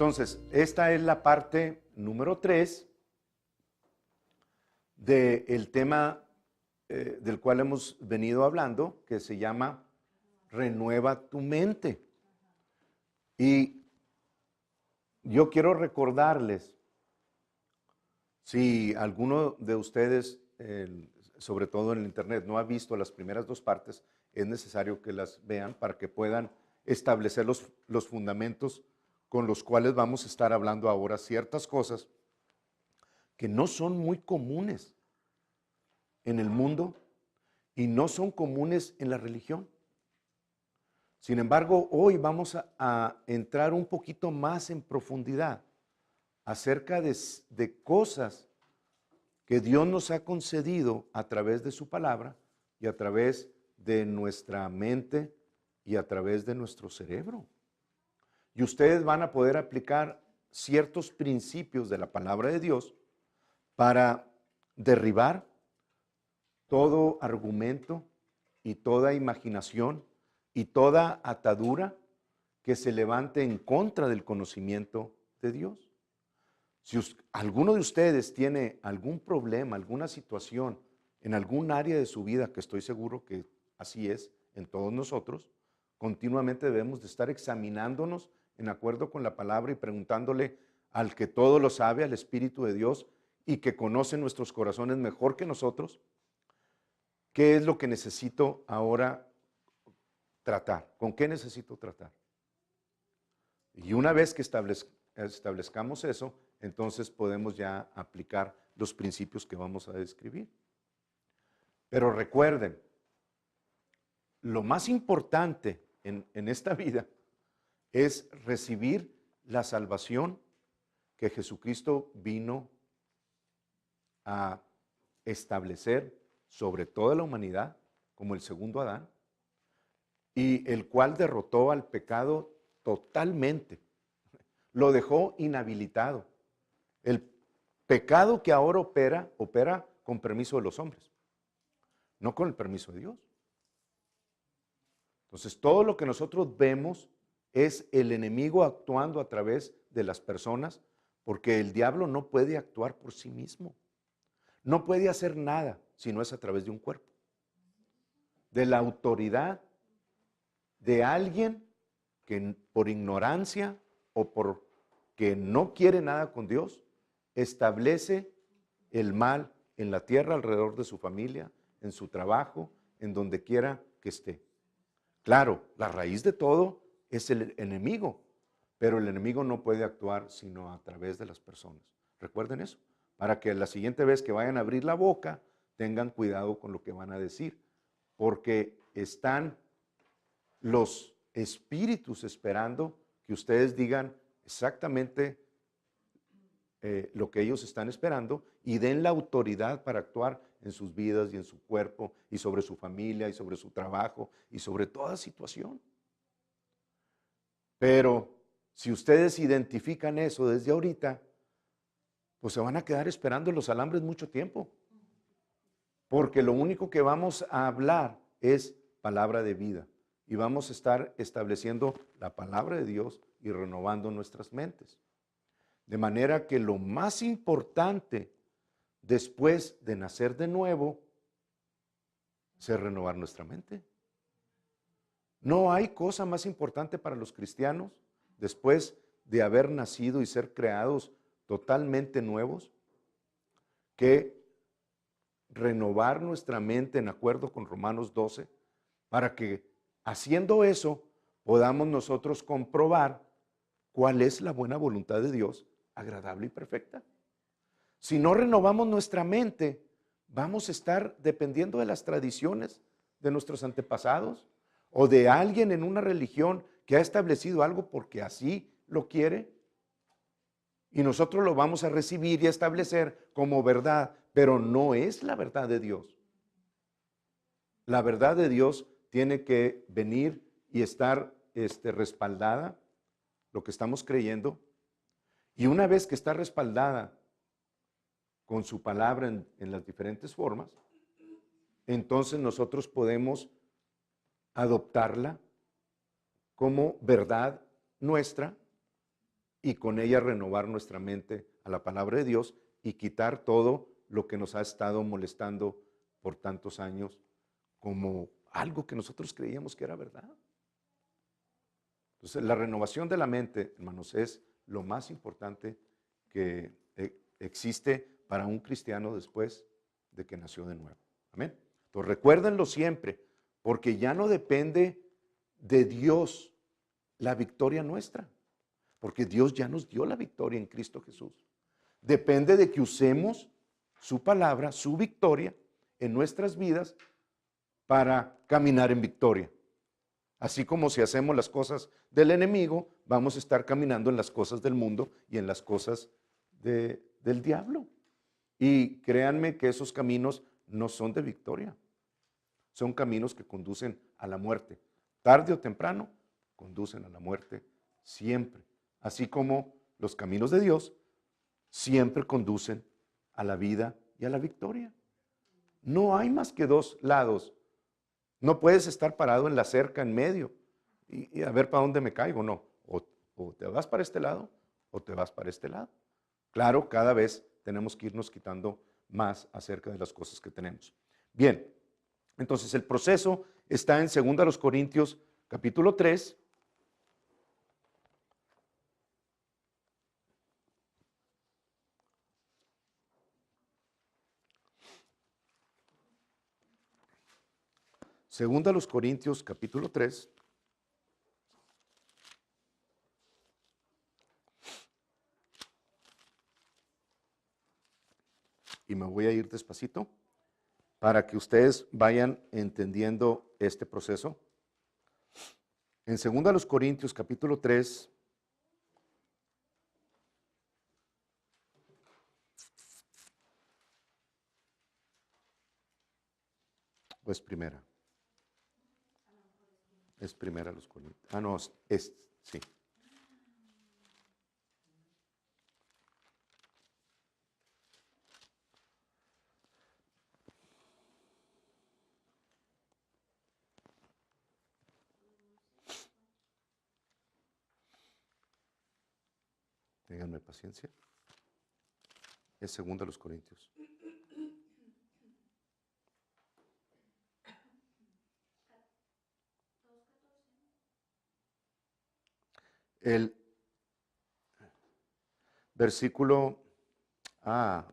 Entonces, esta es la parte número 3 del tema del cual hemos venido hablando, que se llama Renueva tu mente. Y yo quiero recordarles, si alguno de ustedes, sobre todo en el internet, no ha visto las primeras 2 partes, es necesario que las vean para que puedan establecer los fundamentos con los cuales vamos a estar hablando ahora ciertas cosas que no son muy comunes en el mundo y no son comunes en la religión. Sin embargo, hoy vamos a entrar un poquito más en profundidad acerca de cosas que Dios nos ha concedido a través de su palabra y a través de nuestra mente y a través de nuestro cerebro. Y ustedes van a poder aplicar ciertos principios de la palabra de Dios para derribar todo argumento y toda imaginación y toda atadura que se levante en contra del conocimiento de Dios. Si alguno de ustedes tiene algún problema, alguna situación en algún área de su vida, que estoy seguro que así es en todos nosotros, continuamente debemos de estar examinándonos en acuerdo con la palabra y preguntándole al que todo lo sabe, al Espíritu de Dios, y que conoce nuestros corazones mejor que nosotros, ¿qué es lo que necesito ahora tratar? ¿Con qué necesito tratar? Y una vez que establezcamos eso, entonces podemos ya aplicar los principios que vamos a describir. Pero recuerden, lo más importante en esta vida es recibir la salvación que Jesucristo vino a establecer sobre toda la humanidad como el segundo Adán, y el cual derrotó al pecado totalmente, lo dejó inhabilitado. El pecado que ahora opera con permiso de los hombres, no con el permiso de Dios. Entonces, todo lo que nosotros vemos es el enemigo actuando a través de las personas, porque el diablo no puede actuar por sí mismo. No puede hacer nada si no es a través de un cuerpo, de la autoridad de alguien que por ignorancia o porque no quiere nada con Dios, establece el mal en la tierra alrededor de su familia, en su trabajo, en donde quiera que esté. Claro, la raíz de todo es el enemigo, pero el enemigo no puede actuar sino a través de las personas. Recuerden eso, para que la siguiente vez que vayan a abrir la boca, tengan cuidado con lo que van a decir, porque están los espíritus esperando que ustedes digan exactamente lo que ellos están esperando y den la autoridad para actuar en sus vidas y en su cuerpo y sobre su familia y sobre su trabajo y sobre toda situación. Pero si ustedes identifican eso desde ahorita, pues se van a quedar esperando los alambres mucho tiempo, porque lo único que vamos a hablar es palabra de vida y vamos a estar estableciendo la palabra de Dios y renovando nuestras mentes. De manera que lo más importante después de nacer de nuevo es renovar nuestra mente. No hay cosa más importante para los cristianos después de haber nacido y ser creados totalmente nuevos que renovar nuestra mente en acuerdo con Romanos 12 para que haciendo eso podamos nosotros comprobar cuál es la buena voluntad de Dios, agradable y perfecta. Si no renovamos nuestra mente, vamos a estar dependiendo de las tradiciones de nuestros antepasados o de alguien en una religión que ha establecido algo porque así lo quiere. Y nosotros lo vamos a recibir y a establecer como verdad, pero no es la verdad de Dios. La verdad de Dios tiene que venir y estar respaldada, lo que estamos creyendo. Y una vez que está respaldada con su palabra en las diferentes formas, entonces nosotros podemos adoptarla como verdad nuestra y con ella renovar nuestra mente a la palabra de Dios y quitar todo lo que nos ha estado molestando por tantos años como algo que nosotros creíamos que era verdad. Entonces, la renovación de la mente, hermanos, es lo más importante que existe para un cristiano después de que nació de nuevo. Amén. Entonces, recuérdenlo siempre, porque ya no depende de Dios la victoria nuestra, porque Dios ya nos dio la victoria en Cristo Jesús. Depende de que usemos su palabra, su victoria en nuestras vidas para caminar en victoria. Así como si hacemos las cosas del enemigo, vamos a estar caminando en las cosas del mundo y en las cosas del diablo. Y créanme que esos caminos no son de victoria. Son caminos que conducen a la muerte. Tarde o temprano, conducen a la muerte siempre. Así como los caminos de Dios siempre conducen a la vida y a la victoria. No hay más que dos lados. No puedes estar parado en la cerca en medio y a ver para dónde me caigo, no. O te vas para este lado o te vas para este lado. Claro, cada vez tenemos que irnos quitando más acerca de las cosas que tenemos. Bien, entonces el proceso está en 2 Corintios capítulo 3. Segunda a los Corintios capítulo 3. Y me voy a ir despacito para que ustedes vayan entendiendo este proceso. En 2 a los Corintios capítulo 3, o es primera. Es primera los Corintios. Ah, no, sí. Ténganme paciencia. Es 2 a los Corintios. El versículo,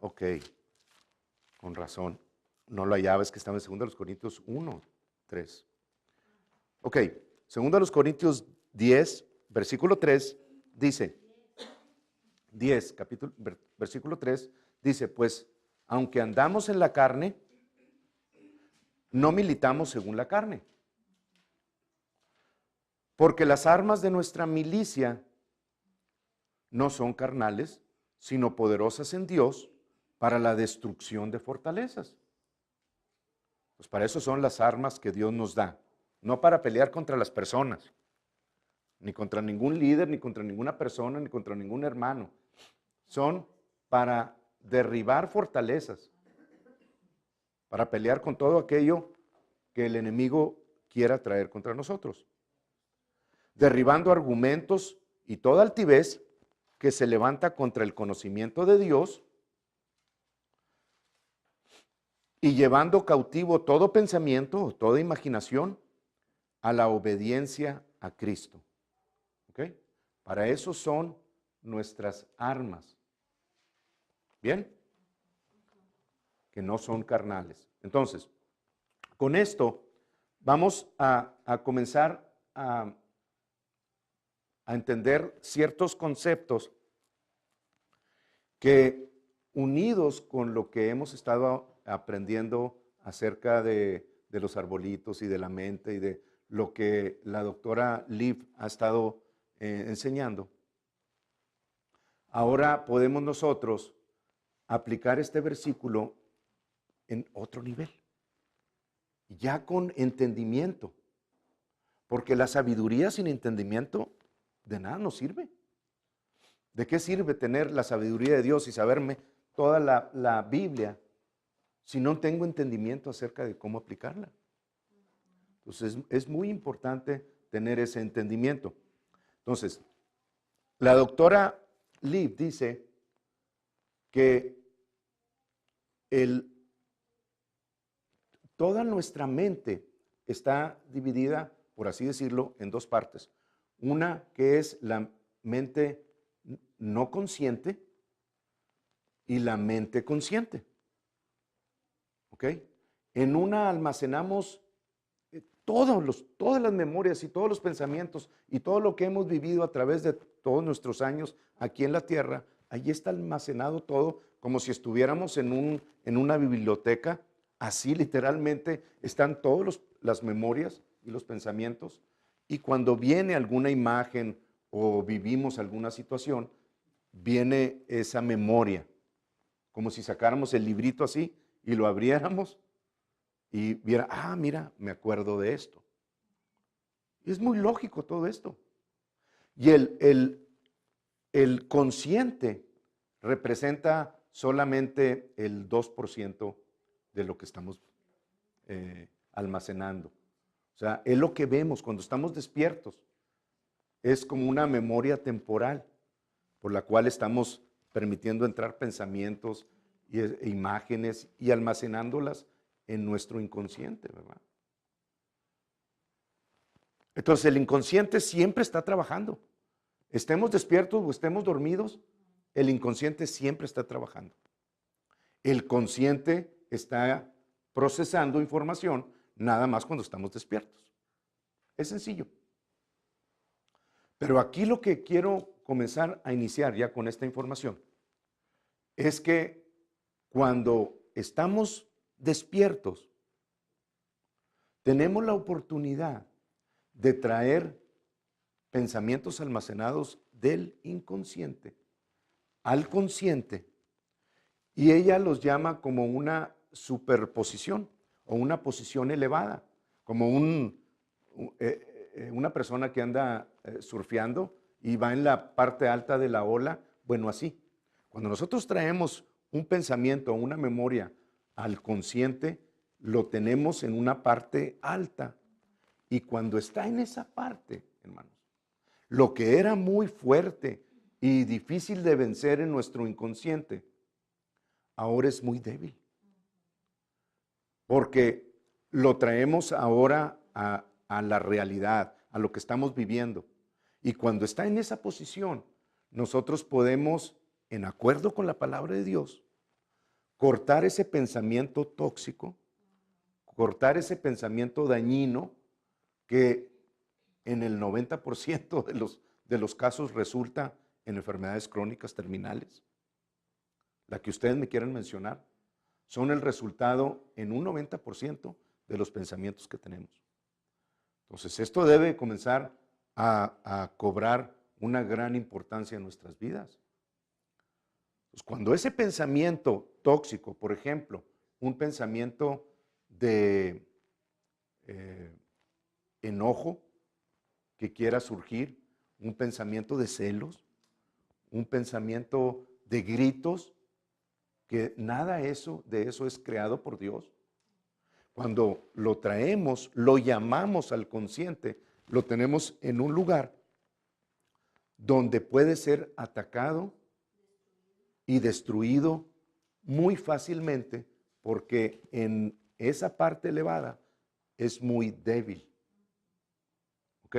ok, con razón. No lo hallaba, es que estaba en 2 a los Corintios 1, 3. Ok, 2 a los Corintios 10, versículo 3, dice, 10, versículo 3, dice, pues, aunque andamos en la carne, no militamos según la carne. Porque las armas de nuestra milicia no son carnales, sino poderosas en Dios para la destrucción de fortalezas. Pues para eso son las armas que Dios nos da, no para pelear contra las personas, ni contra ningún líder, ni contra ninguna persona, ni contra ningún hermano. Son para derribar fortalezas, para pelear con todo aquello que el enemigo quiera traer contra nosotros. Derribando argumentos y toda altivez que se levanta contra el conocimiento de Dios y llevando cautivo todo pensamiento, toda imaginación a la obediencia a Cristo. ¿Ok? Para eso son nuestras armas. ¿Bien? Que no son carnales. Entonces, con esto vamos a comenzar a entender ciertos conceptos que, unidos con lo que hemos estado aprendiendo acerca de los arbolitos y de la mente y de lo que la doctora Liv ha estado enseñando, ahora podemos nosotros aplicar este versículo en otro nivel, ya con entendimiento, porque la sabiduría sin entendimiento de nada nos sirve. ¿De qué sirve tener la sabiduría de Dios y saberme toda la Biblia si no tengo entendimiento acerca de cómo aplicarla? Entonces es muy importante tener ese entendimiento. Entonces, La doctora Lieb dice que toda nuestra mente está dividida, por así decirlo, en dos partes. Una que es la mente no consciente y la mente consciente. ¿Ok? En una almacenamos todas las memorias y todos los pensamientos y todo lo que hemos vivido a través de todos nuestros años aquí en la tierra. Allí está almacenado todo como si estuviéramos en una biblioteca. Así literalmente están todas las memorias y los pensamientos. Y cuando viene alguna imagen o vivimos alguna situación, viene esa memoria, como si sacáramos el librito así y lo abriéramos y viera, mira, me acuerdo de esto. Y es muy lógico todo esto. Y el consciente representa solamente el 2% de lo que estamos almacenando. O sea, es lo que vemos cuando estamos despiertos. Es como una memoria temporal por la cual estamos permitiendo entrar pensamientos e imágenes y almacenándolas en nuestro inconsciente, ¿verdad? Entonces el inconsciente siempre está trabajando. Estemos despiertos o estemos dormidos, el inconsciente siempre está trabajando. El consciente está procesando información nada más cuando estamos despiertos. Es sencillo. Pero aquí lo que quiero comenzar a iniciar ya con esta información es que cuando estamos despiertos, tenemos la oportunidad de traer pensamientos almacenados del inconsciente al consciente, y ella los llama como una superposición o una posición elevada, como una persona que anda surfeando y va en la parte alta de la ola. Bueno, así, cuando nosotros traemos un pensamiento o una memoria al consciente, lo tenemos en una parte alta. Y cuando está en esa parte, hermanos, lo que era muy fuerte y difícil de vencer en nuestro inconsciente, ahora es muy débil. Porque lo traemos ahora a la realidad, a lo que estamos viviendo. Y cuando está en esa posición, nosotros podemos, en acuerdo con la palabra de Dios, cortar ese pensamiento tóxico, cortar ese pensamiento dañino que en el 90% de los casos resulta en enfermedades crónicas terminales. La que ustedes me quieran mencionar son el resultado en un 90% de los pensamientos que tenemos. Entonces, esto debe comenzar a cobrar una gran importancia en nuestras vidas. Pues cuando ese pensamiento tóxico, por ejemplo, un pensamiento de enojo que quiera surgir, un pensamiento de celos, un pensamiento de gritos, que nada de eso es creado por Dios. Cuando lo traemos, lo llamamos al consciente, lo tenemos en un lugar donde puede ser atacado y destruido muy fácilmente, porque en esa parte elevada es muy débil. ¿Ok?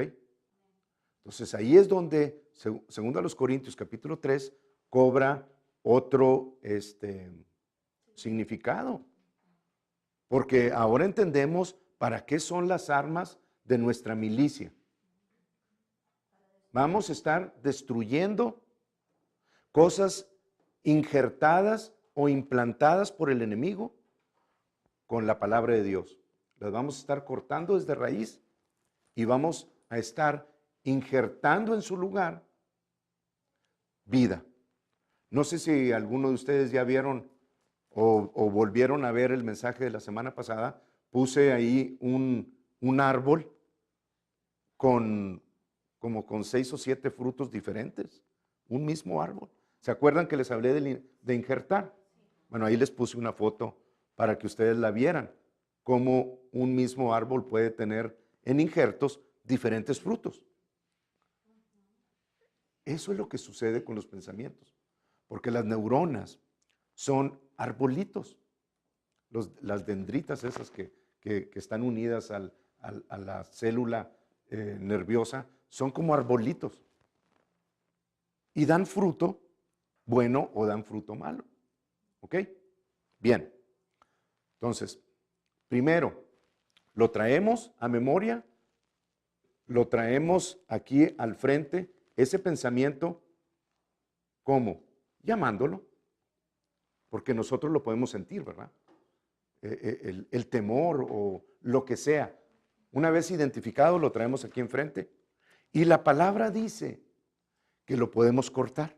Entonces ahí es donde, segundo a los Corintios capítulo 3, cobra otro significado. Porque ahora entendemos para qué son las armas de nuestra milicia. Vamos a estar destruyendo cosas injertadas o implantadas por el enemigo con la palabra de Dios. Las vamos a estar cortando desde raíz y vamos a estar injertando en su lugar vida. No sé si alguno de ustedes ya vieron o volvieron a ver el mensaje de la semana pasada. Puse ahí un árbol como con 6 o 7 frutos diferentes, un mismo árbol. ¿Se acuerdan que les hablé de injertar? Bueno, ahí les puse una foto para que ustedes la vieran, cómo un mismo árbol puede tener en injertos diferentes frutos. Eso es lo que sucede con los pensamientos, porque las neuronas son arbolitos, las dendritas esas que están unidas a la célula nerviosa, son como arbolitos y dan fruto bueno o dan fruto malo. ¿Ok? Bien. Entonces, primero, lo traemos a memoria, lo traemos aquí al frente, ese pensamiento, ¿cómo? Llamándolo, porque nosotros lo podemos sentir, ¿verdad? El temor o lo que sea. Una vez identificado, lo traemos aquí enfrente. Y la palabra dice que lo podemos cortar.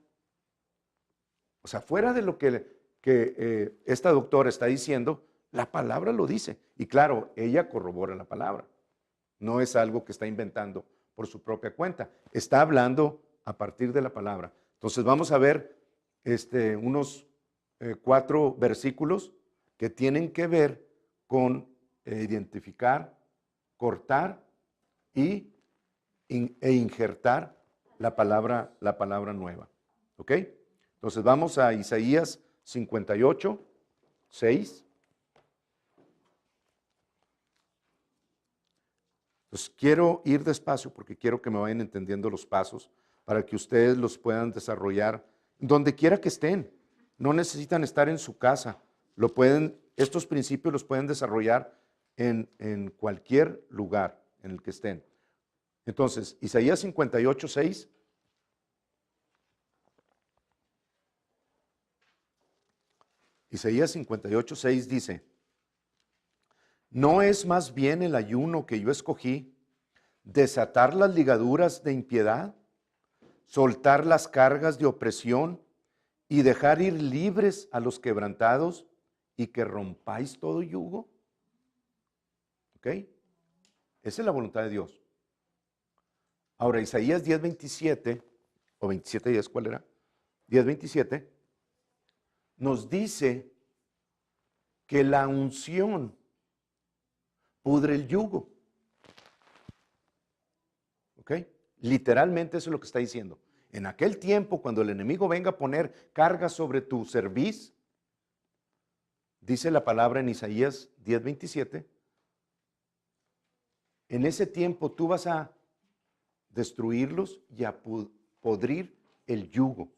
O sea, fuera de lo que esta doctora está diciendo, la palabra lo dice. Y claro, ella corrobora la palabra. No es algo que está inventando por su propia cuenta. Está hablando a partir de la palabra. Entonces vamos a ver unos 4 versículos que tienen que ver con identificar, cortar e injertar la palabra nueva. ¿Ok? Entonces vamos a Isaías 58, 6. Entonces quiero ir despacio porque quiero que me vayan entendiendo los pasos para que ustedes los puedan desarrollar donde quiera que estén. No necesitan estar en su casa. Estos principios los pueden desarrollar en cualquier lugar en el que estén. Entonces, Isaías 58, 6. Isaías 58, 6 dice: ¿no es más bien el ayuno que yo escogí, desatar las ligaduras de impiedad, soltar las cargas de opresión y dejar ir libres a los quebrantados y que rompáis todo yugo? ¿Ok? Esa es la voluntad de Dios. Ahora, Isaías 10, 27, o 27, 10, ¿cuál era? 10, 27, nos dice que la unción pudre el yugo. ¿Ok? Literalmente eso es lo que está diciendo. En aquel tiempo, cuando el enemigo venga a poner cargas sobre tu cerviz, dice la palabra en Isaías 10, 27, en ese tiempo tú vas a destruirlos y a podrir el yugo.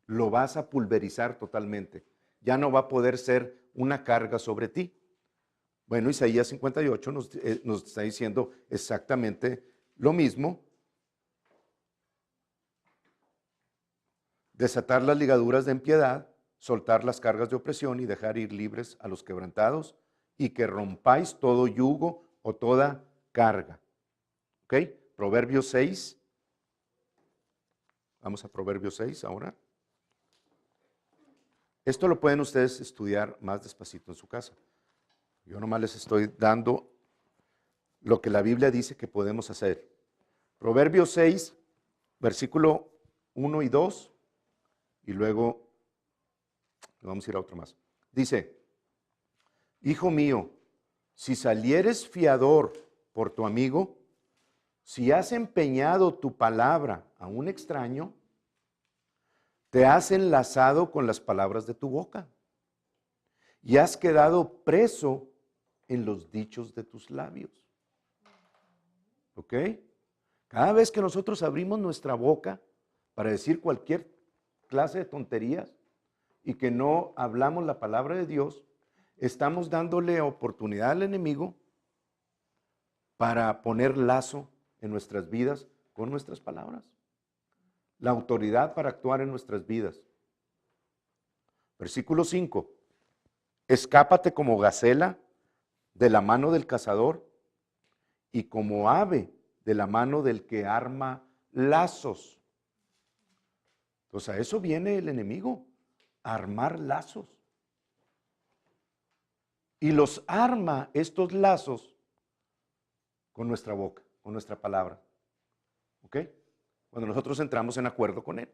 Lo vas a pulverizar totalmente. Ya no va a poder ser una carga sobre ti. Bueno, Isaías 58 nos está diciendo exactamente lo mismo. Desatar las ligaduras de impiedad, soltar las cargas de opresión y dejar ir libres a los quebrantados y que rompáis todo yugo o toda carga. ¿Ok? Proverbios 6. Vamos a Proverbios 6 ahora. Esto lo pueden ustedes estudiar más despacito en su casa. Yo nomás les estoy dando lo que la Biblia dice que podemos hacer. Proverbios 6, versículo 1 y 2, y luego vamos a ir a otro más. Dice: hijo mío, si salieres fiador por tu amigo, si has empeñado tu palabra a un extraño, te has enlazado con las palabras de tu boca y has quedado preso en los dichos de tus labios. ¿Ok? Cada vez que nosotros abrimos nuestra boca para decir cualquier clase de tonterías y que no hablamos la palabra de Dios, estamos dándole oportunidad al enemigo para poner lazo en nuestras vidas con nuestras palabras. La autoridad para actuar en nuestras vidas. Versículo 5. Escápate como gacela de la mano del cazador y como ave de la mano del que arma lazos. Entonces a eso viene el enemigo, a armar lazos. Y los arma estos lazos con nuestra boca, con nuestra palabra. ¿Ok? Cuando nosotros entramos en acuerdo con Él.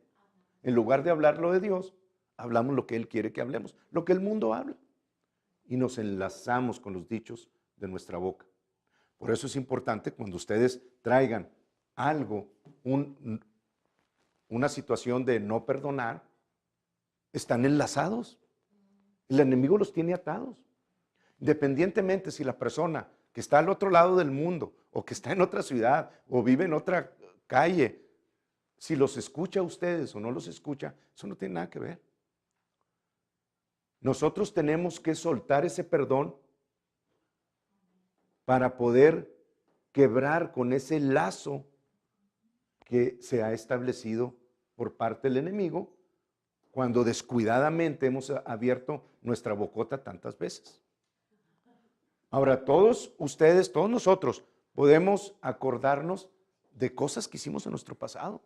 En lugar de hablar lo de Dios, hablamos lo que Él quiere que hablemos, lo que el mundo habla. Y nos enlazamos con los dichos de nuestra boca. Por eso es importante cuando ustedes traigan algo, una situación de no perdonar, están enlazados. El enemigo los tiene atados. Independientemente si la persona que está al otro lado del mundo o que está en otra ciudad o vive en otra calle, si los escucha a ustedes o no los escucha, eso no tiene nada que ver. Nosotros tenemos que soltar ese perdón para poder quebrar con ese lazo que se ha establecido por parte del enemigo cuando descuidadamente hemos abierto nuestra bocota tantas veces. Ahora, todos ustedes, todos nosotros, podemos acordarnos de cosas que hicimos en nuestro pasado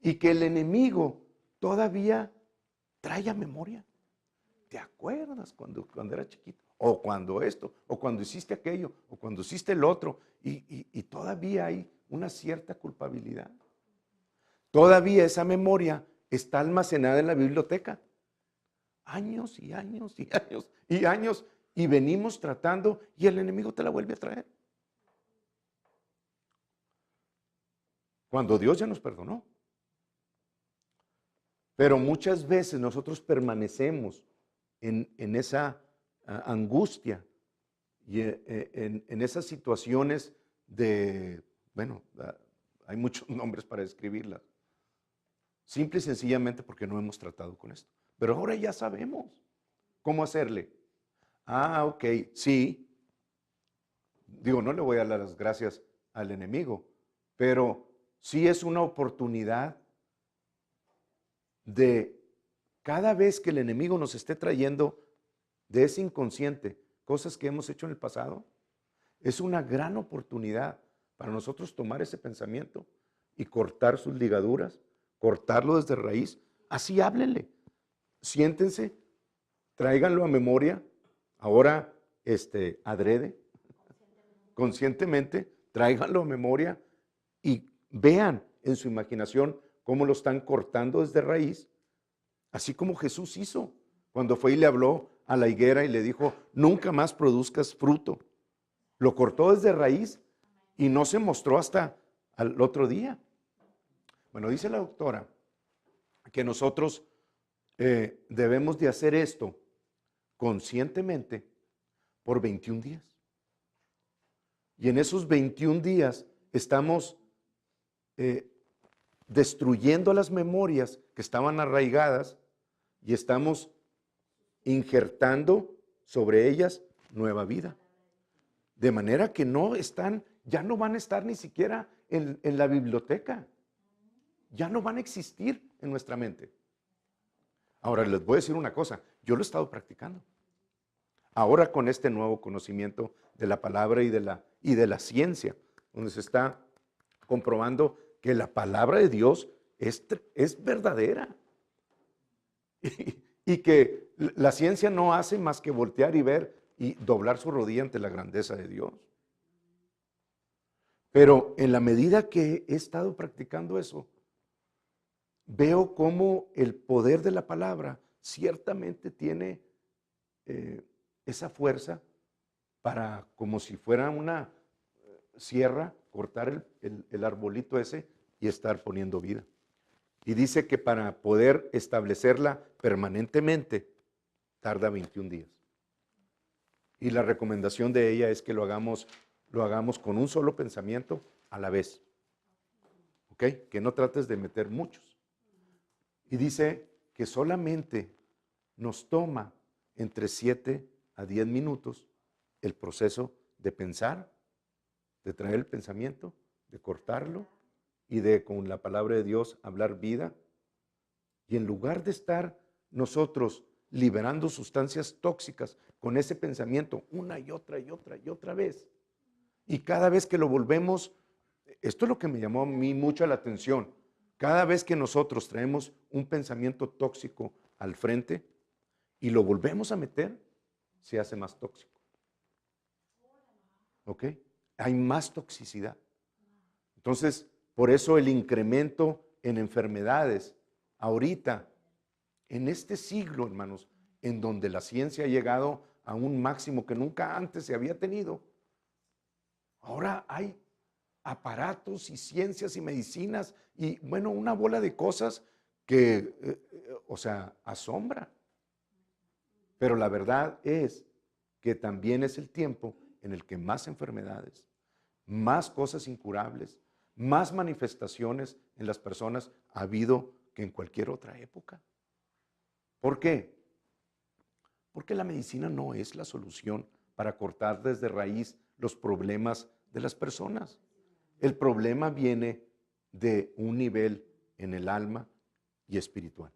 y que el enemigo todavía trae a memoria. ¿Te acuerdas cuando era chiquito? O cuando esto, o cuando hiciste aquello, o cuando hiciste el otro, y todavía hay una cierta culpabilidad. Todavía esa memoria está almacenada en la biblioteca. Años y años y años y años, y venimos tratando, y el enemigo te la vuelve a traer. Cuando Dios ya nos perdonó. Pero muchas veces nosotros permanecemos en esa angustia y en esas situaciones de, bueno, hay muchos nombres para describirlas. Simple y sencillamente porque no hemos tratado con esto. Pero ahora ya sabemos cómo hacerle. Ah, ok, sí. Digo, no le voy a dar las gracias al enemigo, pero sí es una oportunidad de cada vez que el enemigo nos esté trayendo de ese inconsciente cosas que hemos hecho en el pasado, es una gran oportunidad para nosotros tomar ese pensamiento y cortar sus ligaduras, cortarlo desde raíz. Así háblenle, siéntense, tráiganlo a memoria, ahora adrede, conscientemente, tráiganlo a memoria y vean en su imaginación cómo lo están cortando desde raíz, así como Jesús hizo cuando fue y le habló a la higuera y le dijo, nunca más produzcas fruto. Lo cortó desde raíz y no se mostró hasta al otro día. Bueno, dice la doctora que nosotros debemos de hacer esto conscientemente por 21 días. Y en esos 21 días estamos destruyendo las memorias que estaban arraigadas y estamos injertando sobre ellas nueva vida. De manera que ya no van a estar ni siquiera en la biblioteca. Ya no van a existir en nuestra mente. Ahora les voy a decir una cosa, yo lo he estado practicando. Ahora con este nuevo conocimiento de la palabra y de la ciencia, donde se está comprobando que la palabra de Dios es verdadera. Y que la ciencia no hace más que voltear y ver y doblar su rodilla ante la grandeza de Dios. Pero en la medida que he estado practicando eso, veo cómo el poder de la palabra ciertamente tiene esa fuerza para, como si fuera una sierra, cortar el arbolito ese y estar poniendo vida. Y dice que para poder establecerla permanentemente tarda 21 días. Y la recomendación de ella es que lo hagamos con un solo pensamiento a la vez. ¿Ok? Que no trates de meter muchos. Y dice que solamente nos toma entre 7 a 10 minutos el proceso de pensar, de traer el pensamiento, de cortarlo y de con la palabra de Dios hablar vida. Y en lugar de estar nosotros liberando sustancias tóxicas con ese pensamiento una y otra y otra y otra vez, y cada vez que lo volvemos, esto es lo que me llamó a mí mucho la atención, cada vez que nosotros traemos un pensamiento tóxico al frente y lo volvemos a meter, se hace más tóxico. ¿Ok? Hay más toxicidad. Entonces, por eso el incremento en enfermedades, ahorita, en este siglo, hermanos, en donde la ciencia ha llegado a un máximo que nunca antes se había tenido, ahora hay aparatos y ciencias y medicinas y bueno, una bola de cosas que, o sea, asombra. Pero la verdad es que también es el tiempo en el que más enfermedades, más cosas incurables, más manifestaciones en las personas ha habido que en cualquier otra época. ¿Por qué? Porque la medicina no es la solución para cortar desde raíz los problemas de las personas. El problema viene de un nivel en el alma y espiritual.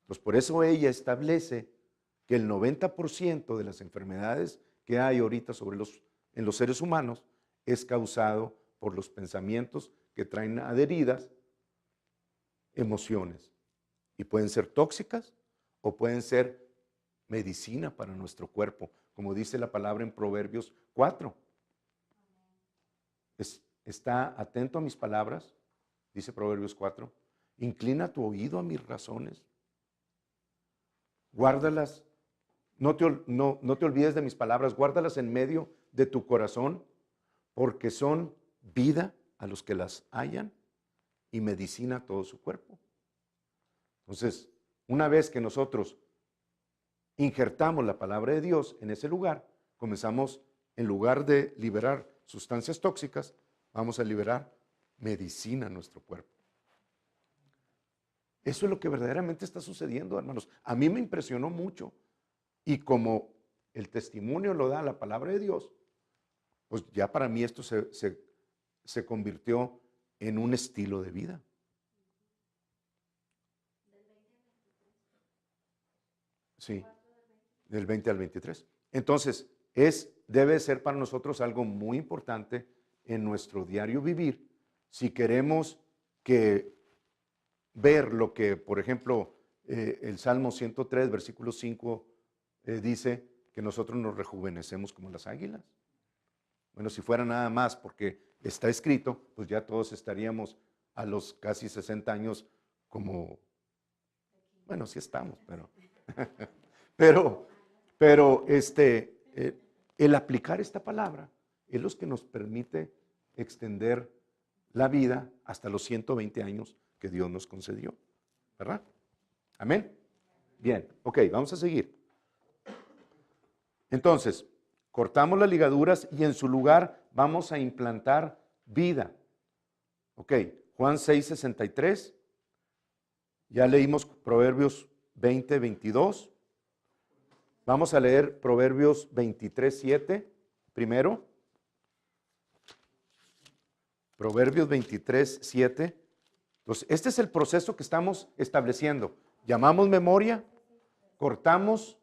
Pues por eso ella establece que el 90% de las enfermedades que hay ahorita en los seres humanos es causado por los pensamientos que traen adheridas emociones. Y pueden ser tóxicas o pueden ser medicina para nuestro cuerpo, como dice la palabra en Proverbios 4. Está atento a mis palabras, dice Proverbios 4. Inclina tu oído a mis razones. Guárdalas. No te olvides de mis palabras, guárdalas en medio de tu corazón, porque son vida a los que las hallan y medicina a todo su cuerpo. Entonces, una vez que nosotros injertamos la palabra de Dios en ese lugar, comenzamos, en lugar de liberar sustancias tóxicas, vamos a liberar medicina en nuestro cuerpo. Eso es lo que verdaderamente está sucediendo, hermanos. A mí me impresionó mucho. Y como el testimonio lo da la palabra de Dios, pues ya para mí esto se convirtió en un estilo de vida. Sí, del 20 al 23. Entonces, debe ser para nosotros algo muy importante en nuestro diario vivir si queremos ver lo que, por ejemplo, el Salmo 103, versículo 5, dice que nosotros nos rejuvenecemos como las águilas. Bueno, si fuera nada más porque está escrito, pues ya todos estaríamos a los casi 60 años como, bueno, sí estamos, pero el aplicar esta palabra es lo que nos permite extender la vida hasta los 120 años que Dios nos concedió, ¿verdad? Amén. Bien, ok, vamos a seguir. Entonces, cortamos las ligaduras y en su lugar vamos a implantar vida. Ok, Juan 6:63. Ya leímos Proverbios 20:22. Vamos a leer Proverbios 23:7 primero. Proverbios 23:7. Entonces, este es el proceso que estamos estableciendo. Llamamos memoria, cortamos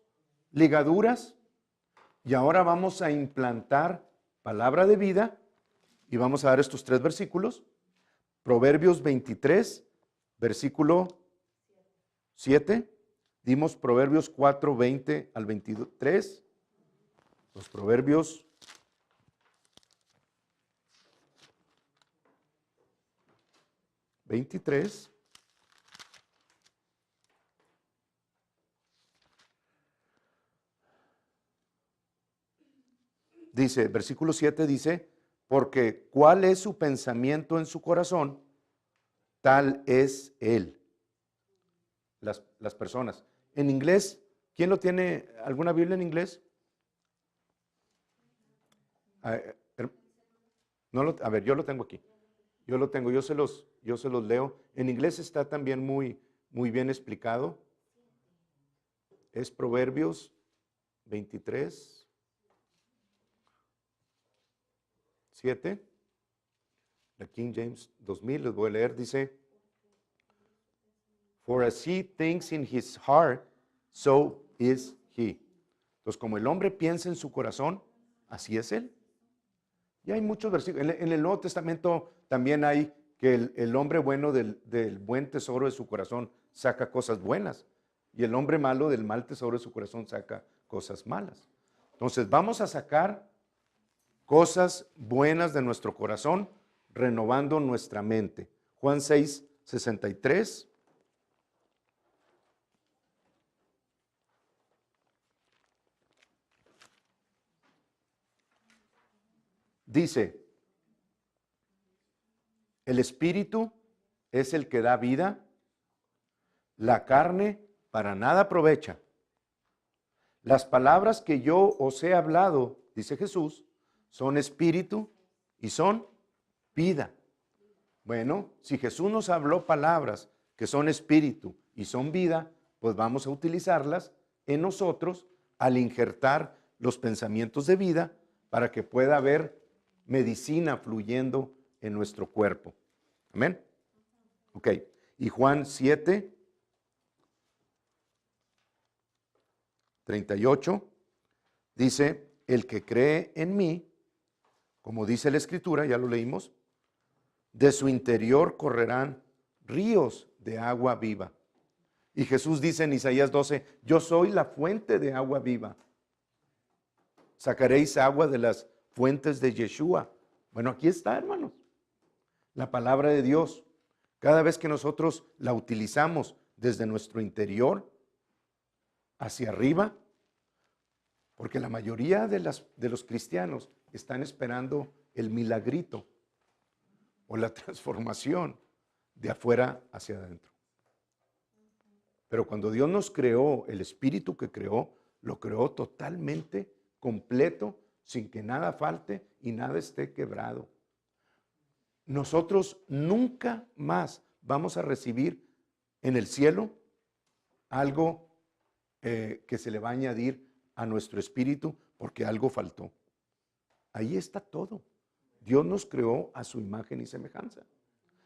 ligaduras y ahora vamos a implantar palabra de vida y vamos a dar estos 3 versículos. Proverbios 23, versículo 7. Dimos Proverbios 4, 20 al 23. Los Proverbios 23. Dice, versículo 7 dice, porque cuál es su pensamiento en su corazón, tal es él. Las personas. En inglés, ¿quién lo tiene? ¿Alguna Biblia en inglés? A ver, yo lo tengo aquí. Yo lo tengo, yo se los leo. En inglés está también muy bien explicado. Es Proverbios 23, 7. La King James 2000, les voy a leer, dice, for as he thinks in his heart, so is he. Entonces, como el hombre piensa en su corazón, así es él. Y hay muchos versículos. En el Nuevo Testamento también hay que el hombre bueno del buen tesoro de su corazón saca cosas buenas. Y el hombre malo del mal tesoro de su corazón saca cosas malas. Entonces vamos a sacar cosas buenas de nuestro corazón, renovando nuestra mente. Juan 6:63. Dice, el espíritu es el que da vida, la carne para nada aprovecha. Las palabras que yo os he hablado, dice Jesús, son espíritu y son vida. Bueno, si Jesús nos habló palabras que son espíritu y son vida, pues vamos a utilizarlas en nosotros al injertar los pensamientos de vida para que pueda haber medicina fluyendo en nuestro cuerpo. Amén. Ok. Y Juan 7, 38, dice, el que cree en mí, como dice la Escritura, ya lo leímos, de su interior correrán ríos de agua viva. Y Jesús dice en Isaías 12, yo soy la fuente de agua viva. Sacaréis agua de las fuentes de Yeshua. Bueno, aquí está, hermanos, la palabra de Dios. Cada vez que nosotros la utilizamos desde nuestro interior hacia arriba, porque la mayoría de los cristianos están esperando el milagrito o la transformación de afuera hacia adentro. Pero cuando Dios nos creó, el espíritu que creó, lo creó totalmente completo, sin que nada falte y nada esté quebrado. Nosotros nunca más vamos a recibir en el cielo algo que se le va a añadir a nuestro espíritu porque algo faltó. Ahí está todo. Dios nos creó a su imagen y semejanza.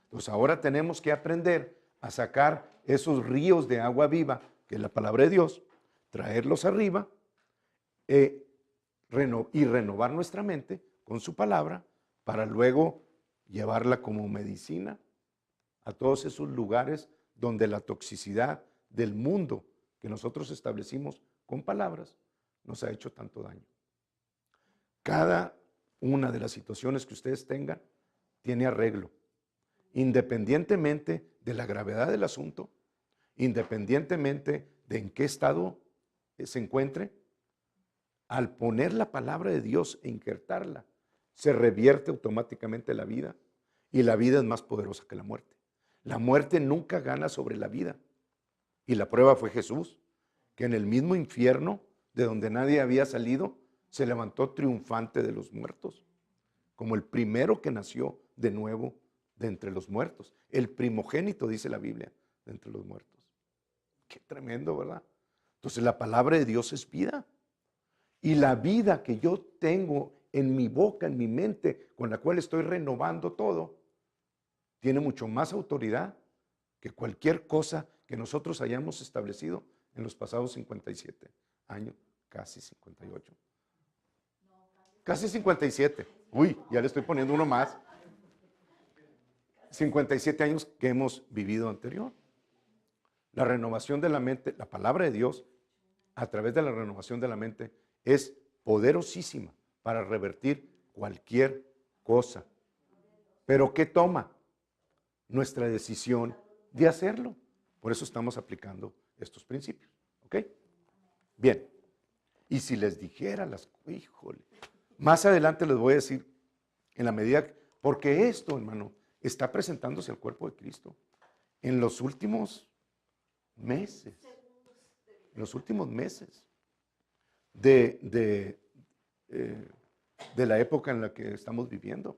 Entonces ahora tenemos que aprender a sacar esos ríos de agua viva, que es la palabra de Dios, traerlos arriba y renovar nuestra mente con su palabra para luego llevarla como medicina a todos esos lugares donde la toxicidad del mundo que nosotros establecimos con palabras nos ha hecho tanto daño. Cada una de las situaciones que ustedes tengan tiene arreglo, independientemente de la gravedad del asunto, independientemente de en qué estado se encuentre. Al poner la palabra de Dios e injertarla, se revierte automáticamente la vida y la vida es más poderosa que la muerte. La muerte nunca gana sobre la vida. Y la prueba fue Jesús, que en el mismo infierno de donde nadie había salido, se levantó triunfante de los muertos, como el primero que nació de nuevo de entre los muertos. El primogénito, dice la Biblia, de entre los muertos. Qué tremendo, ¿verdad? Entonces la palabra de Dios es vida. Y la vida que yo tengo en mi boca, en mi mente, con la cual estoy renovando todo, tiene mucho más autoridad que cualquier cosa que nosotros hayamos establecido en los pasados 57 años, casi 58. Casi 57. Uy, ya le estoy poniendo uno más. 57 años que hemos vivido anterior. La renovación de la mente, la palabra de Dios, a través de la renovación de la mente, es poderosísima para revertir cualquier cosa. Pero ¿qué toma? Nuestra decisión de hacerlo. Por eso estamos aplicando estos principios. ¿Ok? Bien. Y si les dijera híjole, más adelante les voy a decir, en la medida, porque esto, hermano, está presentándose al cuerpo de Cristo en los últimos meses. En los últimos meses de la época en la que estamos viviendo,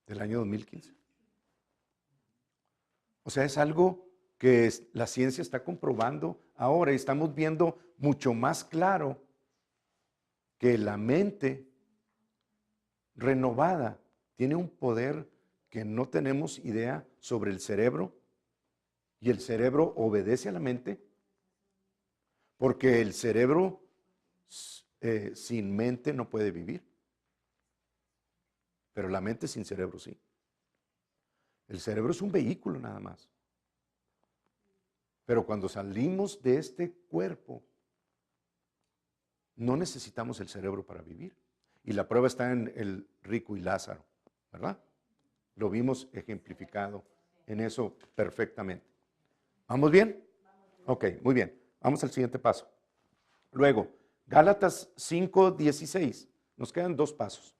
del año 2015. O sea, es algo que la ciencia está comprobando ahora y estamos viendo mucho más claro que la mente renovada tiene un poder que no tenemos idea sobre el cerebro, y el cerebro obedece a la mente, porque el cerebro sin mente no puede vivir, pero la mente sin cerebro sí. El cerebro es un vehículo nada más. Pero cuando salimos de este cuerpo, no necesitamos el cerebro para vivir. Y la prueba está en el rico y Lázaro, ¿verdad? Lo vimos ejemplificado en eso perfectamente. ¿Vamos bien? Ok, muy bien. Vamos al siguiente paso. Luego, Gálatas 5:16. Nos quedan 2 pasos,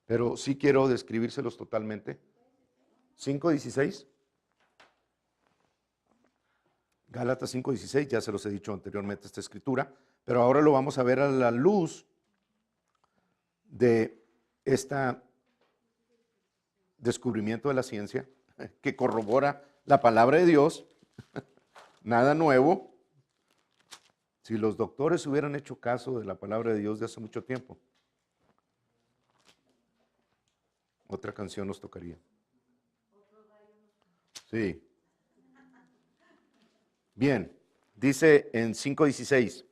pero sí quiero describírselos totalmente 5:16. Gálatas 5:16, ya se los he dicho anteriormente esta escritura, pero ahora lo vamos a ver a la luz de este descubrimiento de la ciencia que corrobora la palabra de Dios. Nada nuevo. Si los doctores hubieran hecho caso de la palabra de Dios de hace mucho tiempo, otra canción nos tocaría. Sí. Bien, dice en 5:16,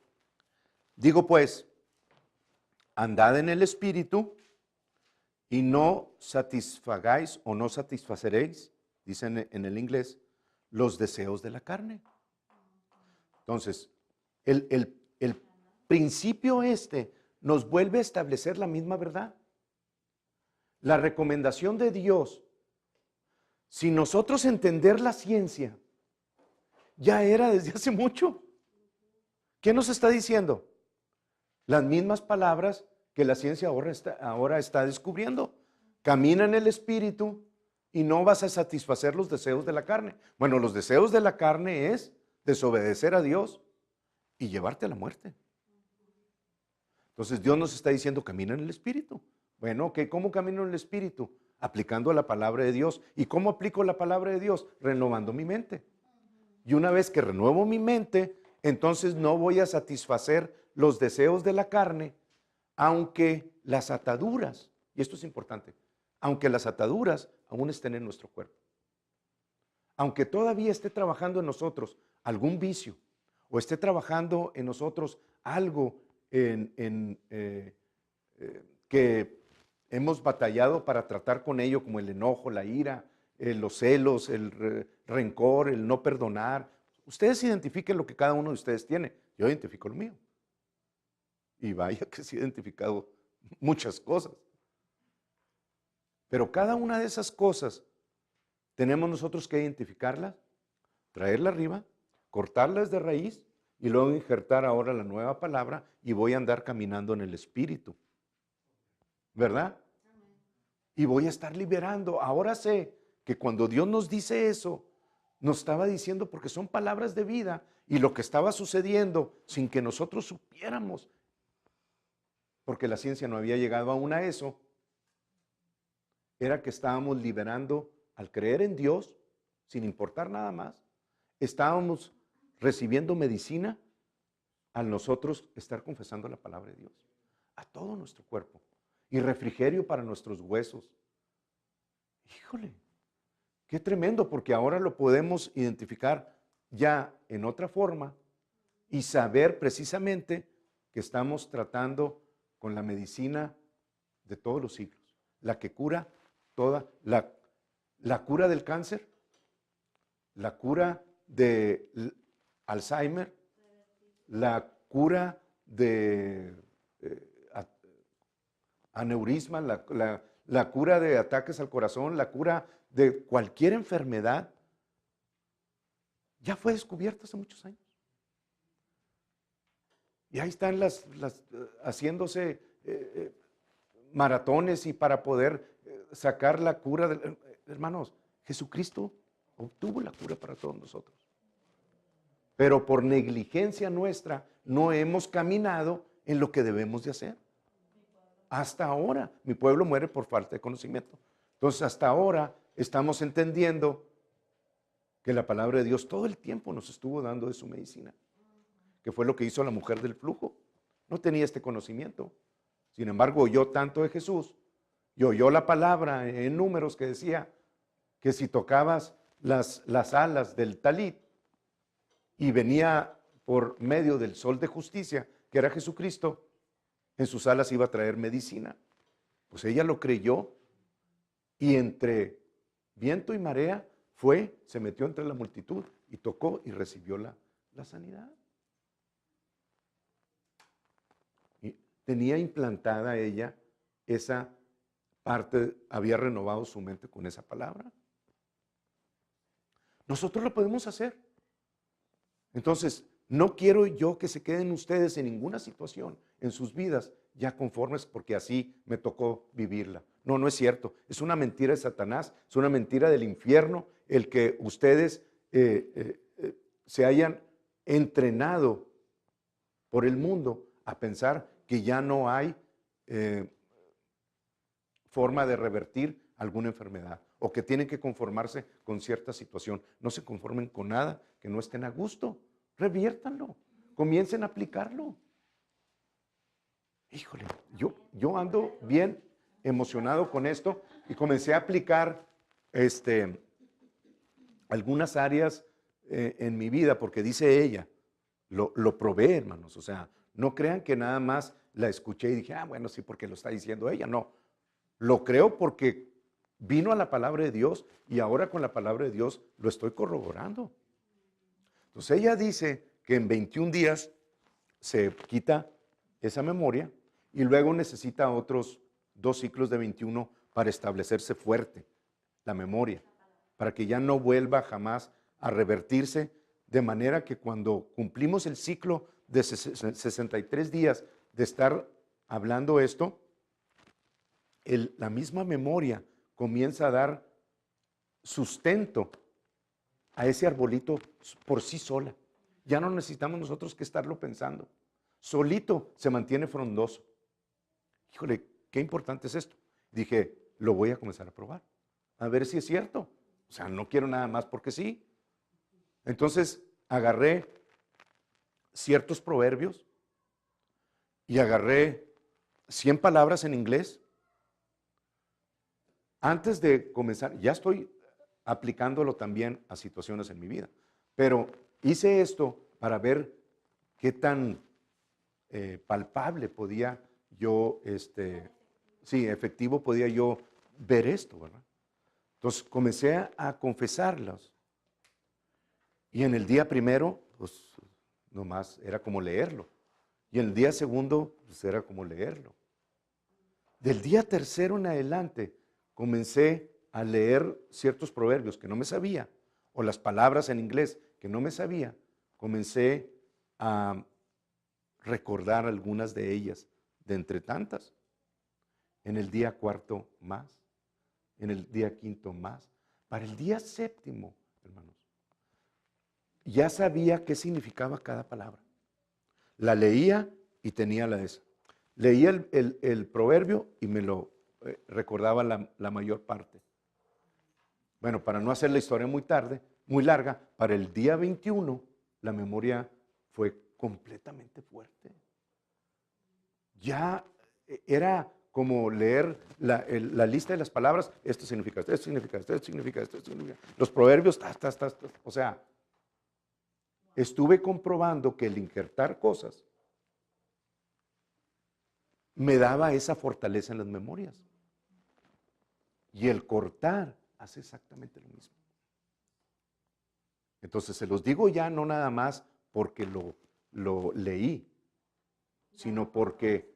digo pues, andad en el Espíritu y no satisfagáis o no satisfaceréis, dicen en el inglés, los deseos de la carne. Entonces, el principio nos vuelve a establecer la misma verdad. La recomendación de Dios, si nosotros entender la ciencia, ya era desde hace mucho. ¿Qué nos está diciendo? Las mismas palabras que la ciencia ahora está descubriendo. Camina en el Espíritu y no vas a satisfacer los deseos de la carne. Bueno, los deseos de la carne es desobedecer a Dios y llevarte a la muerte. Entonces Dios nos está diciendo, camina en el Espíritu. Bueno, ok, ¿cómo camino en el Espíritu? Aplicando la palabra de Dios. ¿Y cómo aplico la palabra de Dios? Renovando mi mente. Y una vez que renuevo mi mente, entonces no voy a satisfacer los deseos de la carne, aunque las ataduras, y esto es importante, aunque las ataduras aún estén en nuestro cuerpo. Aunque todavía esté trabajando en nosotros algún vicio, o esté trabajando en nosotros algo que hemos batallado para tratar con ello, como el enojo, la ira, los celos, el rencor, el no perdonar. Ustedes identifiquen lo que cada uno de ustedes tiene. Yo identifico lo mío. Y vaya que sí he identificado muchas cosas. Pero cada una de esas cosas tenemos nosotros que identificarlas, traerla arriba, cortarlas de raíz y luego injertar ahora la nueva palabra y voy a andar caminando en el Espíritu. ¿Verdad? Y voy a estar liberando. Ahora sé que cuando Dios nos dice eso, nos estaba diciendo porque son palabras de vida y lo que estaba sucediendo sin que nosotros supiéramos, porque la ciencia no había llegado aún a eso, era que estábamos liberando al creer en Dios, sin importar nada más, estábamos recibiendo medicina al nosotros estar confesando la palabra de Dios a todo nuestro cuerpo y refrigerio para nuestros huesos. Híjole, qué tremendo, porque ahora lo podemos identificar ya en otra forma y saber precisamente que estamos tratando con la medicina de todos los siglos, la que cura toda, la cura del cáncer, la cura de Alzheimer, la cura de aneurisma, la cura de ataques al corazón, la cura de cualquier enfermedad, ya fue descubierta hace muchos años. Y ahí están haciéndose maratones y para poder sacar la cura. Hermanos, Jesucristo obtuvo la cura para todos nosotros. Pero por negligencia nuestra no hemos caminado en lo que debemos de hacer. Hasta ahora, mi pueblo muere por falta de conocimiento. Entonces, hasta ahora estamos entendiendo que la palabra de Dios todo el tiempo nos estuvo dando de su medicina, que fue lo que hizo la mujer del flujo. No tenía este conocimiento. Sin embargo, oyó tanto de Jesús y oyó la palabra en Números que decía que si tocabas las alas del talit y venía por medio del sol de justicia, que era Jesucristo, en sus alas iba a traer medicina. Pues ella lo creyó y entre viento y marea se metió entre la multitud y tocó y recibió la sanidad. Y tenía implantada ella esa parte, había renovado su mente con esa palabra. Nosotros lo podemos hacer. Entonces, no quiero yo que se queden ustedes en ninguna situación en sus vidas ya conformes porque así me tocó vivirla. No, no es cierto. Es una mentira de Satanás, es una mentira del infierno el que ustedes se hayan entrenado por el mundo a pensar que ya no hay forma de revertir alguna enfermedad o que tienen que conformarse con cierta situación. No se conformen con nada que no estén a gusto. Reviértanlo, comiencen a aplicarlo. Híjole, yo ando bien emocionado con esto y comencé a aplicar algunas áreas en mi vida porque dice ella, lo probé, hermanos. O sea, no crean que nada más la escuché y dije, bueno, sí, porque lo está diciendo ella. No, lo creo porque vino a la palabra de Dios y ahora con la palabra de Dios lo estoy corroborando. Entonces ella dice que en 21 días se quita esa memoria y luego necesita otros 2 ciclos de 21 para establecerse fuerte la memoria, para que ya no vuelva jamás a revertirse, de manera que cuando cumplimos el ciclo de 63 días de estar hablando esto, la misma memoria comienza a dar sustento a ese arbolito por sí sola. Ya no necesitamos nosotros que estarlo pensando. Solito se mantiene frondoso. Híjole, qué importante es esto. Dije, lo voy a comenzar a probar, a ver si es cierto. O sea, no quiero nada más porque sí. Entonces agarré ciertos proverbios y agarré 100 palabras en inglés. Antes de comenzar, ya estoy aplicándolo también a situaciones en mi vida, pero hice esto para ver qué tan palpable podía yo, efectivo podía yo ver esto, ¿verdad? Entonces comencé a confesarlos y en el día primero, pues nomás era como leerlo, y en el día segundo, pues era como leerlo. Del día tercero en adelante, comencé a leer ciertos proverbios que no me sabía, o las palabras en inglés que no me sabía, comencé a recordar algunas de ellas, de entre tantas. En el día cuarto más, en el día quinto más. Para el día séptimo, hermanos, ya sabía qué significaba cada palabra. La leía y tenía la esa. Leía el proverbio y me lo recordaba la mayor parte. Bueno, para no hacer la historia muy larga, para el día 21 la memoria fue completamente fuerte. Ya era como leer la lista de las palabras, esto significa esto, esto significa esto, esto significa esto, esto significa esto. Los proverbios, o sea, estuve comprobando que el injertar cosas me daba esa fortaleza en las memorias. Y el cortar hace exactamente lo mismo. Entonces se los digo ya no nada más porque lo leí, sino porque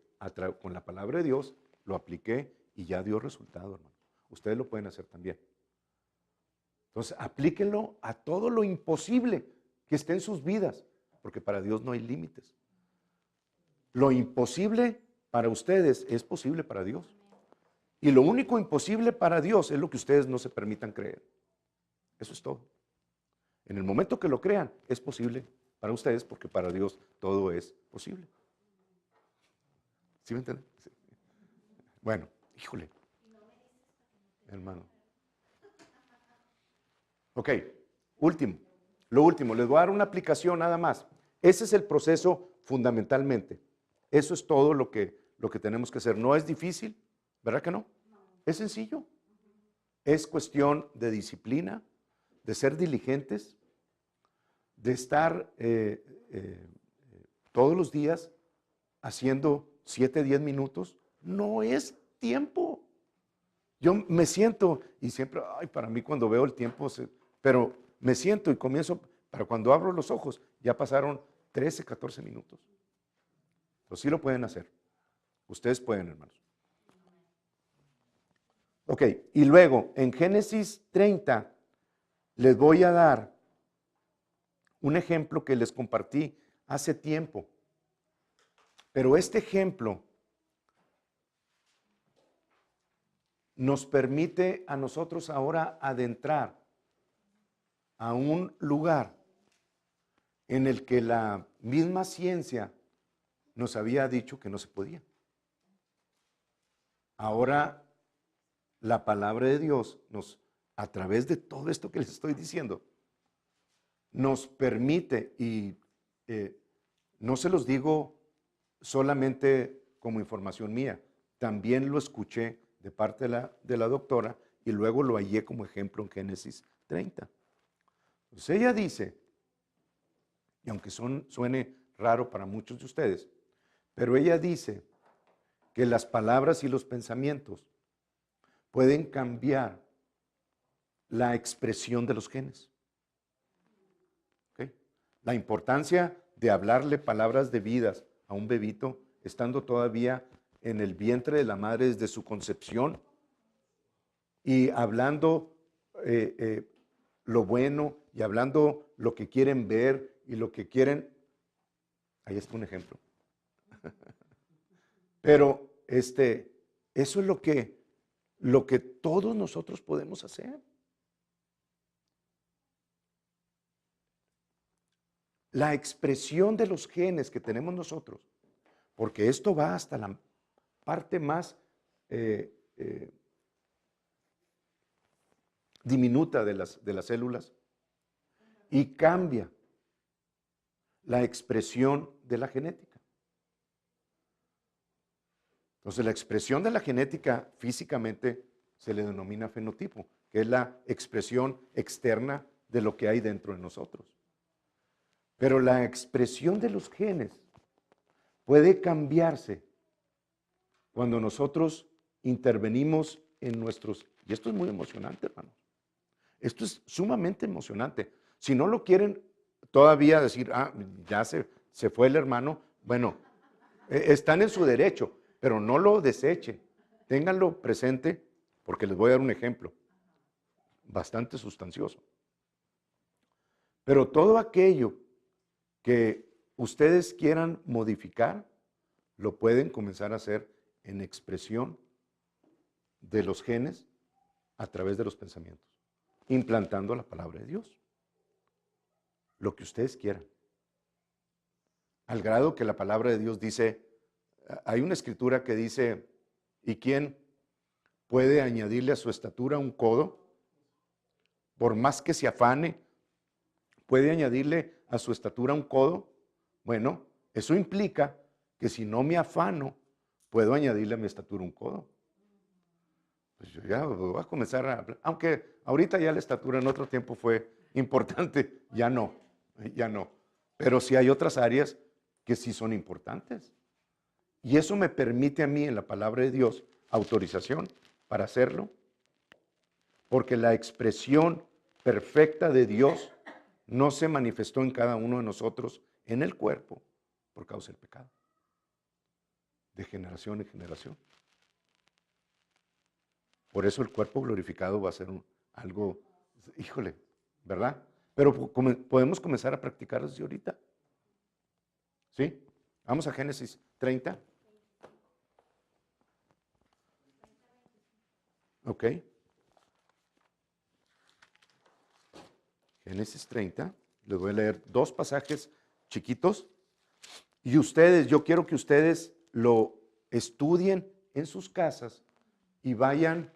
con la palabra de Dios lo apliqué y ya dio resultado, hermano. Ustedes lo pueden hacer también. Entonces aplíquenlo a todo lo imposible que esté en sus vidas, porque para Dios no hay límites. Lo imposible para ustedes es posible para Dios. Y lo único imposible para Dios es lo que ustedes no se permitan creer. Eso es todo. En el momento que lo crean, es posible para ustedes porque para Dios todo es posible. ¿Sí me entienden? Sí. Bueno, híjole, hermano. Ok, lo último, les voy a dar una aplicación nada más. Ese es el proceso fundamentalmente. Eso es todo lo que tenemos que hacer. No es difícil, ¿verdad que no? Es sencillo. Es cuestión de disciplina, de ser diligentes, de estar todos los días haciendo 7, 10 minutos. No es tiempo. Yo me siento y siempre, para mí cuando veo el tiempo, pero me siento y comienzo, para cuando abro los ojos, ya pasaron 13, 14 minutos. Entonces sí lo pueden hacer. Ustedes pueden, hermanos. Ok, y luego en Génesis 30 les voy a dar un ejemplo que les compartí hace tiempo. Pero este ejemplo nos permite a nosotros ahora adentrar a un lugar en el que la misma ciencia nos había dicho que no se podía. Ahora la palabra de Dios a través de todo esto que les estoy diciendo, nos permite, y no se los digo solamente como información mía, también lo escuché de parte de la doctora y luego lo hallé como ejemplo en Génesis 30. Entonces ella dice, y aunque suene raro para muchos de ustedes, pero ella dice que las palabras y los pensamientos pueden cambiar la expresión de los genes. ¿Okay? La importancia de hablarle palabras de vidas a un bebito estando todavía en el vientre de la madre desde su concepción y hablando lo bueno y hablando lo que quieren ver y lo que quieren. Ahí está un ejemplo. Pero eso es lo que todos nosotros podemos hacer. La expresión de los genes que tenemos nosotros, porque esto va hasta la parte más diminuta de las células y cambia la expresión de la genética. Entonces, la expresión de la genética físicamente se le denomina fenotipo, que es la expresión externa de lo que hay dentro de nosotros. Pero la expresión de los genes puede cambiarse cuando nosotros intervenimos en nuestros. Y esto es muy emocionante, hermanos. Esto es sumamente emocionante. Si no lo quieren todavía decir, ya se fue el hermano, bueno, están en su derecho, pero no lo desechen. Ténganlo presente, porque les voy a dar un ejemplo bastante sustancioso. Pero todo aquello que ustedes quieran modificar, lo pueden comenzar a hacer en expresión de los genes a través de los pensamientos, implantando la palabra de Dios. Lo que ustedes quieran. Al grado que la palabra de Dios dice, hay una escritura que dice, ¿y quién puede añadirle a su estatura un codo? Por más que se afane, ¿puede añadirle a su estatura un codo? Bueno, eso implica que si no me afano, puedo añadirle a mi estatura un codo. Pues yo ya voy a comenzar aunque ahorita ya la estatura en otro tiempo fue importante, ya no. Pero sí hay otras áreas que sí son importantes. Y eso me permite a mí en la palabra de Dios autorización para hacerlo, porque la expresión perfecta de Dios no se manifestó en cada uno de nosotros en el cuerpo por causa del pecado, de generación en generación. Por eso el cuerpo glorificado va a ser algo, híjole, ¿verdad? Pero podemos comenzar a practicar desde ahorita. ¿Sí? Vamos a Génesis 30. Ok. Génesis 30. Les voy a leer dos pasajes chiquitos. Y ustedes, yo quiero que ustedes lo estudien en sus casas y vayan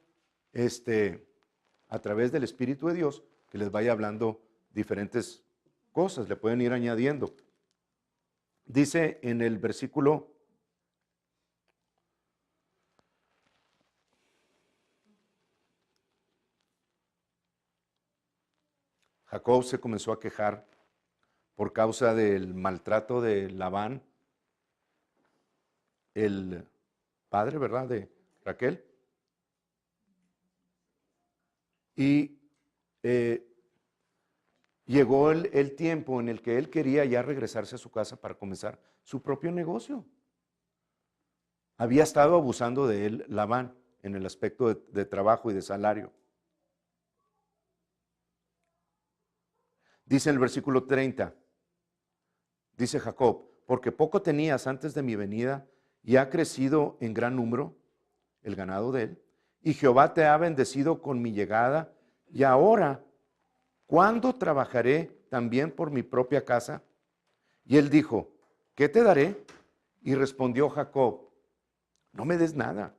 a través del Espíritu de Dios, que les vaya hablando diferentes cosas, le pueden ir añadiendo. Dice en el versículo 1, Jacob se comenzó a quejar por causa del maltrato de Labán, el padre, ¿verdad?, de Raquel. Y llegó el tiempo en el que él quería ya regresarse a su casa para comenzar su propio negocio. Había estado abusando de él Labán en el aspecto de trabajo y de salario. Dice en el versículo 30, dice Jacob, porque poco tenías antes de mi venida y ha crecido en gran número el ganado de él, y Jehová te ha bendecido con mi llegada, y ahora, ¿cuándo trabajaré también por mi propia casa? Y él dijo, ¿qué te daré? Y respondió Jacob, no me des nada.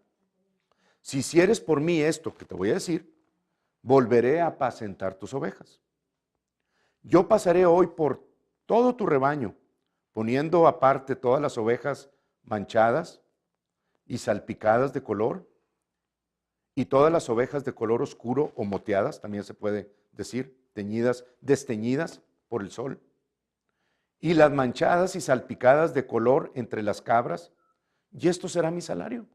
Si hicieres por mí esto que te voy a decir, volveré a apacentar tus ovejas. Yo pasaré hoy por todo tu rebaño, poniendo aparte todas las ovejas manchadas y salpicadas de color, y todas las ovejas de color oscuro o moteadas, también se puede decir, teñidas, desteñidas por el sol, y las manchadas y salpicadas de color entre las cabras, y esto será mi salario.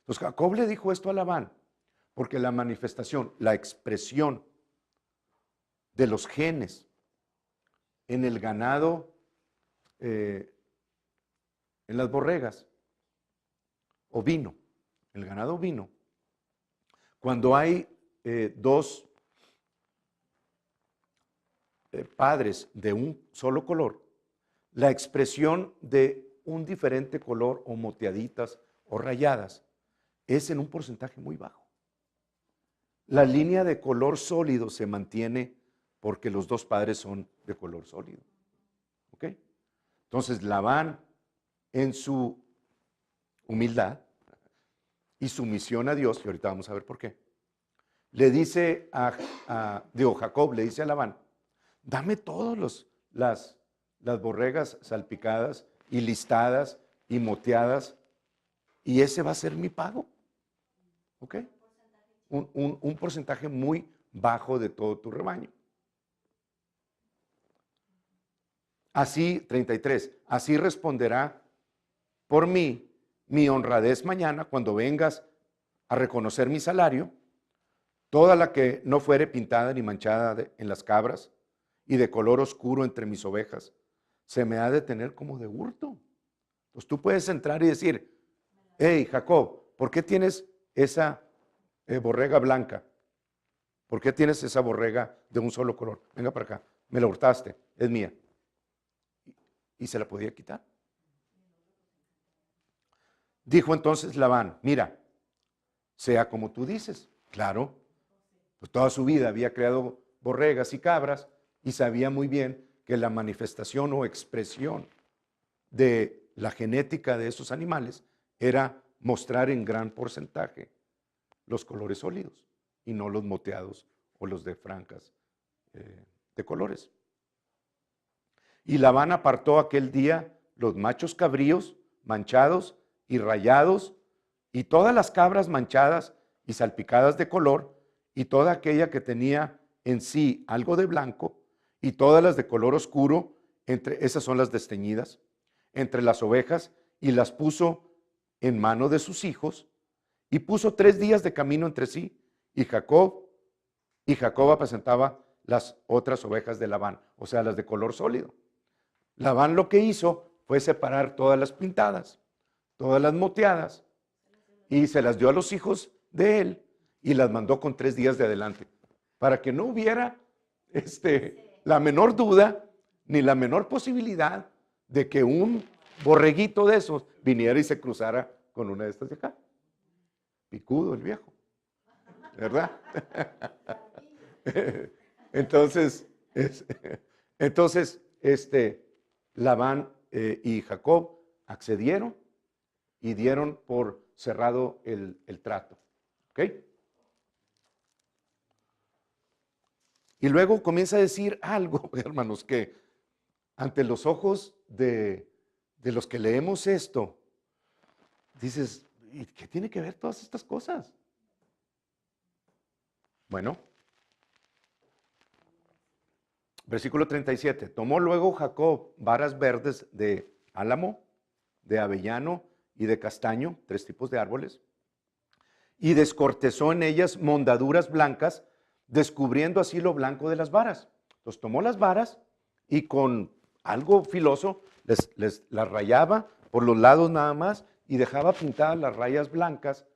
Entonces Jacob le dijo esto a Labán, porque la manifestación, la expresión de los genes en el ganado, en las borregas, ovino, el ganado ovino, cuando hay dos padres de un solo color, la expresión de un diferente color o moteaditas o rayadas es en un porcentaje muy bajo. La línea de color sólido se mantiene porque los dos padres son de color sólido. ¿Ok? Entonces Labán, en su humildad y sumisión a Dios, y ahorita vamos a ver por qué, le dice Jacob le dice a Labán, dame todas las borregas salpicadas y listadas y moteadas, y ese va a ser mi pago. ¿Ok? Un porcentaje muy bajo de todo tu rebaño. Así, 33, así responderá por mí mi honradez mañana cuando vengas a reconocer mi salario, toda la que no fuere pintada ni manchada en las cabras y de color oscuro entre mis ovejas, se me ha de tener como de hurto. Pues tú puedes entrar y decir, hey Jacob, ¿por qué tienes esa borrega blanca? ¿Por qué tienes esa borrega de un solo color? Venga para acá, me la hurtaste, es mía. Y se la podía quitar. Dijo entonces Labán, mira, sea como tú dices. Claro, pues toda su vida había creado borregas y cabras y sabía muy bien que la manifestación o expresión de la genética de esos animales era mostrar en gran porcentaje los colores sólidos y no los moteados o los de franjas de colores. Y Labán apartó aquel día los machos cabríos manchados y rayados, y todas las cabras manchadas y salpicadas de color, y toda aquella que tenía en sí algo de blanco, y todas las de color oscuro, esas son las desteñidas, entre las ovejas, y las puso en mano de sus hijos, y puso 3 días de camino entre sí, y Jacob apacentaba las otras ovejas de Labán, o sea, las de color sólido. Labán lo que hizo fue separar todas las pintadas, todas las moteadas, y se las dio a los hijos de él y las mandó con 3 días de adelante, para que no hubiera la menor duda ni la menor posibilidad de que un borreguito de esos viniera y se cruzara con una de estas de acá. Picudo el viejo, ¿verdad? Entonces, Labán y Jacob accedieron y dieron por cerrado el trato. ¿Ok? Y luego comienza a decir algo, hermanos, que ante los ojos de los que leemos esto, dices, ¿y qué tiene que ver todas estas cosas? Bueno, versículo 37. Tomó luego Jacob varas verdes de álamo, de avellano y de castaño, 3 tipos de árboles, y descortezó en ellas mondaduras blancas, descubriendo así lo blanco de las varas. Entonces tomó las varas y con algo filoso las rayaba por los lados nada más y dejaba pintadas las rayas blancas.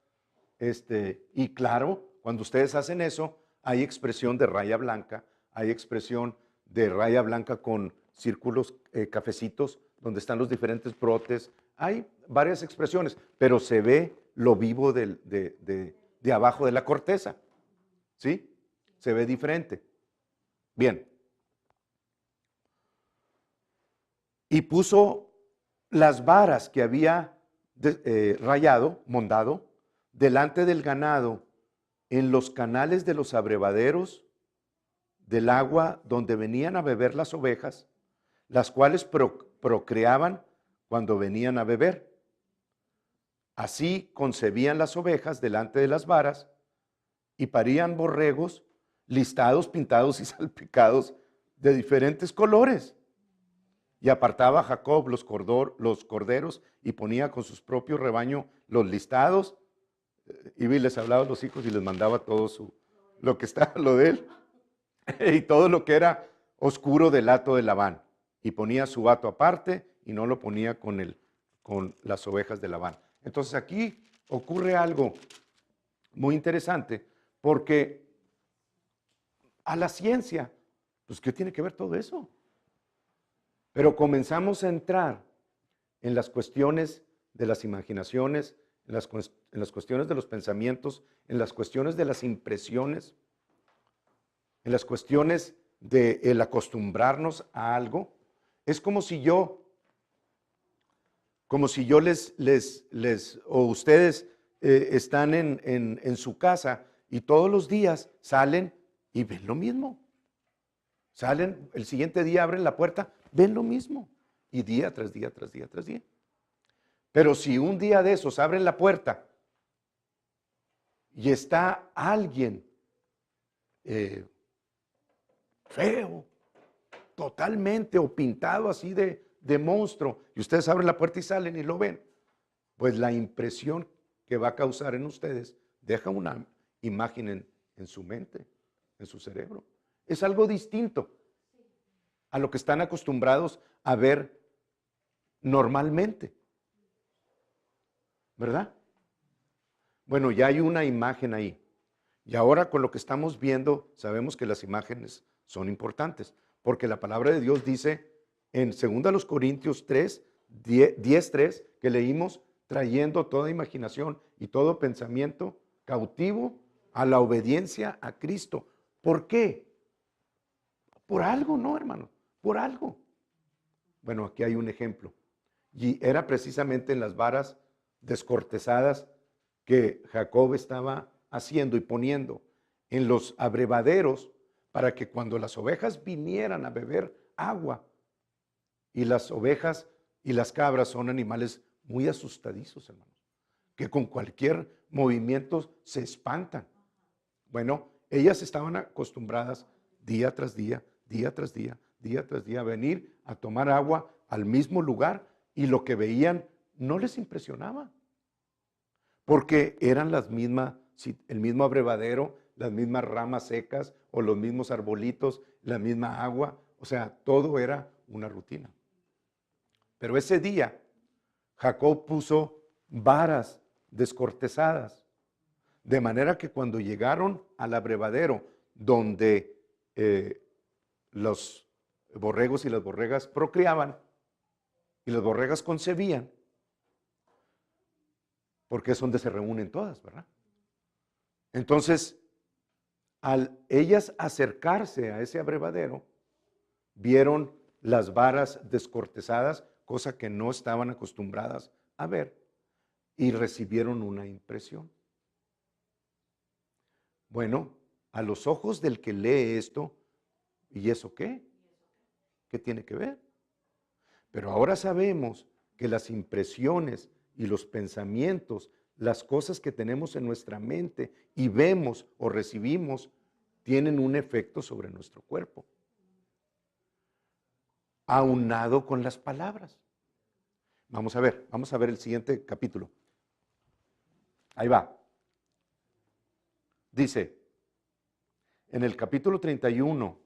Y claro, cuando ustedes hacen eso, hay expresión de raya blanca, hay expresión de raya blanca con círculos cafecitos donde están los diferentes brotes. Hay varias expresiones, pero se ve lo vivo de de abajo de la corteza. ¿Sí? Se ve diferente. Bien. Y puso las varas que había rayado, mondado, delante del ganado, en los canales de los abrevaderos del agua donde venían a beber las ovejas, las cuales procreaban cuando venían a beber. Así concebían las ovejas delante de las varas y parían borregos listados, pintados y salpicados de diferentes colores. Y apartaba a Jacob los corderos y ponía con sus propios rebaños los listados. Y les hablaba a los hijos y les mandaba todo lo que estaba, lo de él, y todo lo que era oscuro del hato de Labán. Y ponía su hato aparte y no lo ponía con las ovejas de Labán. Entonces aquí ocurre algo muy interesante, porque a la ciencia, pues ¿qué tiene que ver todo eso? Pero comenzamos a entrar en las cuestiones de las imaginaciones, en las cuestiones de los pensamientos, en las cuestiones de las impresiones, en las cuestiones de el acostumbrarnos a algo. Es como si yo o ustedes están en su casa y todos los días salen y ven lo mismo. Salen, el siguiente día abren la puerta, ven lo mismo. Y día tras día, tras día, tras día. Pero si un día de esos abren la puerta y está alguien feo, totalmente, o pintado así de monstruo, y ustedes abren la puerta y salen y lo ven, pues la impresión que va a causar en ustedes deja una imagen en su mente, en su cerebro. Es algo distinto a lo que están acostumbrados a ver normalmente. ¿Verdad? Bueno, ya hay una imagen ahí. Y ahora con lo que estamos viendo, sabemos que las imágenes son importantes, porque la palabra de Dios dice en 2 Corintios 3, 10:3, que leímos, trayendo toda imaginación y todo pensamiento cautivo a la obediencia a Cristo. ¿Por qué? Por algo, ¿no, hermano? Por algo. Bueno, aquí hay un ejemplo. Y era precisamente en las varas descortezadas que Jacob estaba haciendo y poniendo en los abrevaderos para que cuando las ovejas vinieran a beber agua, y las ovejas y las cabras son animales muy asustadizos, hermanos, que con cualquier movimiento se espantan. Bueno, ellas estaban acostumbradas día tras día, día tras día, día tras día a venir a tomar agua al mismo lugar, y lo que veían no les impresionaba, porque eran el mismo abrevadero, las mismas ramas secas o los mismos arbolitos, la misma agua, o sea, todo era una rutina. Pero ese día Jacob puso varas descortezadas, de manera que cuando llegaron al abrevadero donde los borregos y las borregas procreaban y las borregas concebían, porque es donde se reúnen todas, ¿verdad? Entonces, al ellas acercarse a ese abrevadero, vieron las varas descortezadas, cosa que no estaban acostumbradas a ver, y recibieron una impresión. Bueno, a los ojos del que lee esto, ¿y eso qué? ¿Qué tiene que ver? Pero ahora sabemos que las impresiones y los pensamientos, las cosas que tenemos en nuestra mente y vemos o recibimos, tienen un efecto sobre nuestro cuerpo, aunado con las palabras. Vamos a ver el siguiente capítulo. Ahí va. Dice, en el capítulo 31,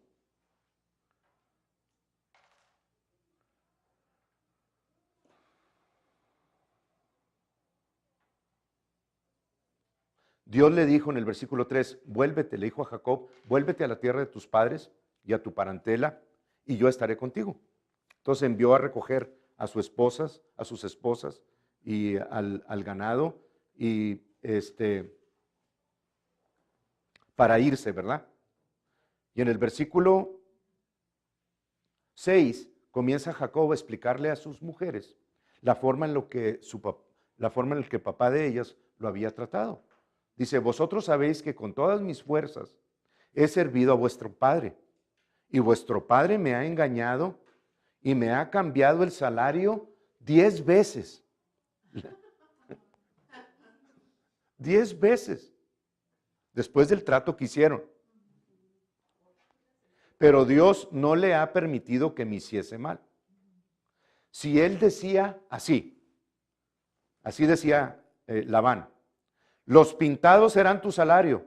Dios le dijo en el versículo 3, vuélvete, le dijo a Jacob, vuélvete a la tierra de tus padres y a tu parentela, y yo estaré contigo. Entonces envió a recoger a sus esposas y al ganado, y para irse, ¿verdad? Y en el versículo 6 comienza Jacob a explicarle a sus mujeres la forma en la que papá de ellas lo había tratado. Dice, vosotros sabéis que con todas mis fuerzas he servido a vuestro padre, y vuestro padre me ha engañado y me ha cambiado el salario 10 veces. 10 veces después del trato que hicieron. Pero Dios no le ha permitido que me hiciese mal. Si él decía así decía Labán, los pintados serán tu salario,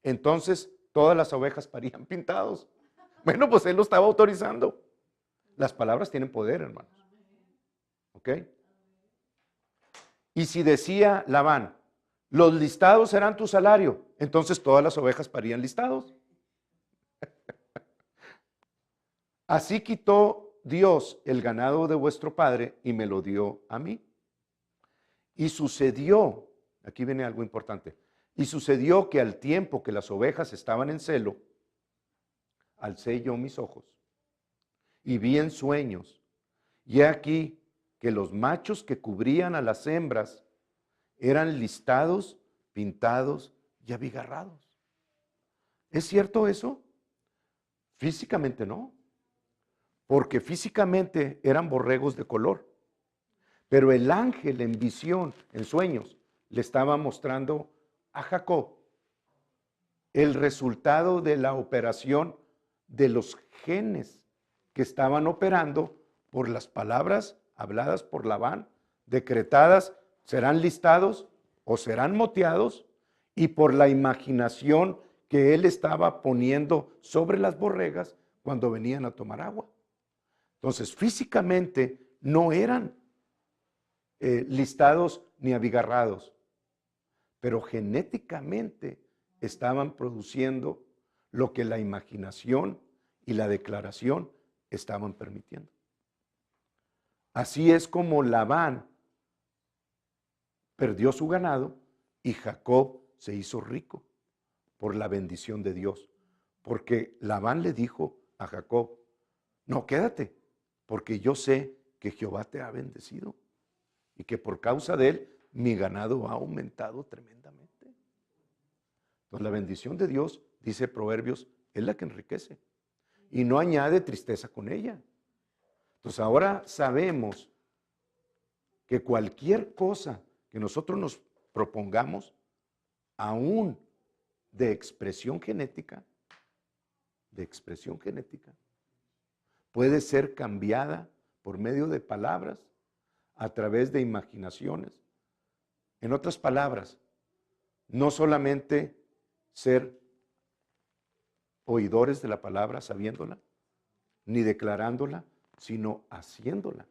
entonces todas las ovejas parían pintados. Bueno, pues él lo estaba autorizando. Las palabras tienen poder, hermanos. ¿Ok? Y si decía Labán, los listados serán tu salario, entonces todas las ovejas parían listados. Así quitó Dios el ganado de vuestro padre y me lo dio a mí. Y sucedió, aquí viene algo importante, y sucedió que al tiempo que las ovejas estaban en celo, alcé yo mis ojos y vi en sueños, y he aquí que los machos que cubrían a las hembras eran listados, pintados y abigarrados. ¿Es cierto eso? Físicamente no, porque físicamente eran borregos de color. Pero el ángel en visión, en sueños, le estaba mostrando a Jacob el resultado de la operación de los genes que estaban operando por las palabras habladas por Labán, decretadas, serán listados o serán moteados, y por la imaginación que él estaba poniendo sobre las borregas cuando venían a tomar agua. Entonces, físicamente no eran listados ni abigarrados, pero genéticamente estaban produciendo lo que la imaginación y la declaración estaban permitiendo. Así es como Labán perdió su ganado y Jacob se hizo rico por la bendición de Dios, porque Labán le dijo a Jacob, no, quédate, porque yo sé que Jehová te ha bendecido y que por causa de él mi ganado ha aumentado tremendamente. Entonces la bendición de Dios, dice Proverbios, es la que enriquece y no añade tristeza con ella. Entonces ahora sabemos que cualquier cosa que nosotros nos propongamos, aún de expresión genética, puede ser cambiada por medio de palabras, a través de imaginaciones. En otras palabras, no solamente ser oidores de la palabra, sabiéndola, ni declarándola, sino haciéndola,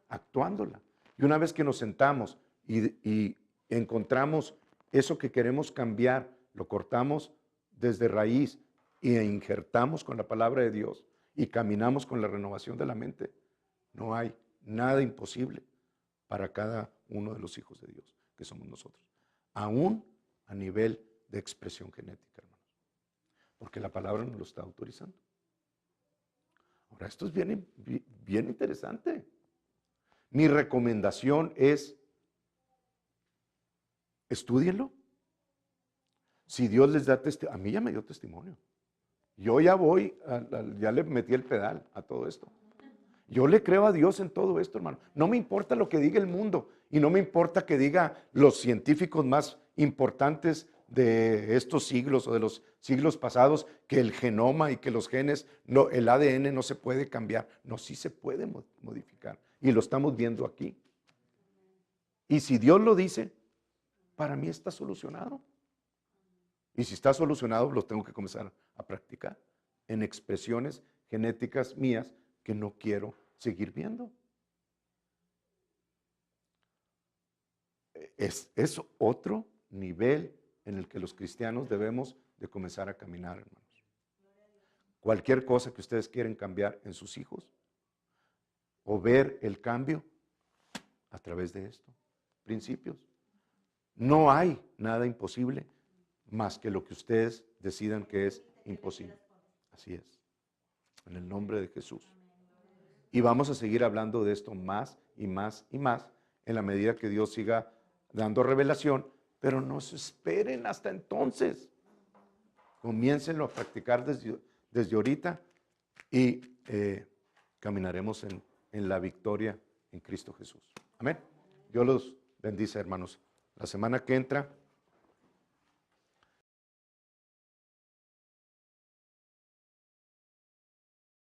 actuándola. Y una vez que nos sentamos y encontramos eso que queremos cambiar, lo cortamos desde raíz e injertamos con la palabra de Dios y caminamos con la renovación de la mente, no hay nada imposible para cada uno de los hijos de Dios que somos nosotros, aún a nivel de expresión genética, hermanos, porque la palabra nos lo está autorizando. Ahora, esto es bien, bien interesante. Mi recomendación es, estúdienlo. Si Dios les da testimonio, a mí ya me dio testimonio. Yo ya ya le metí el pedal a todo esto. Yo le creo a Dios en todo esto, hermano. No me importa lo que diga el mundo y no me importa que diga los científicos más importantes de estos siglos o de los siglos pasados que el genoma y que los genes, no, el ADN no se puede cambiar. No, sí se puede modificar y lo estamos viendo aquí. Y si Dios lo dice, para mí está solucionado. Y si está solucionado, lo tengo que comenzar a practicar en expresiones genéticas mías que no quiero seguir viendo. Es otro nivel en el que los cristianos debemos de comenzar a caminar, hermanos. Cualquier cosa que ustedes quieren cambiar en sus hijos o ver el cambio a través de esto. Principios. No hay nada imposible más que lo que ustedes decidan que es imposible. Así es. En el nombre de Jesús. Y vamos a seguir hablando de esto más y más y más en la medida que Dios siga dando revelación, pero no se esperen hasta entonces. Comiéncenlo a practicar desde ahorita y caminaremos en la victoria en Cristo Jesús. Amén. Dios los bendice, hermanos. La semana que entra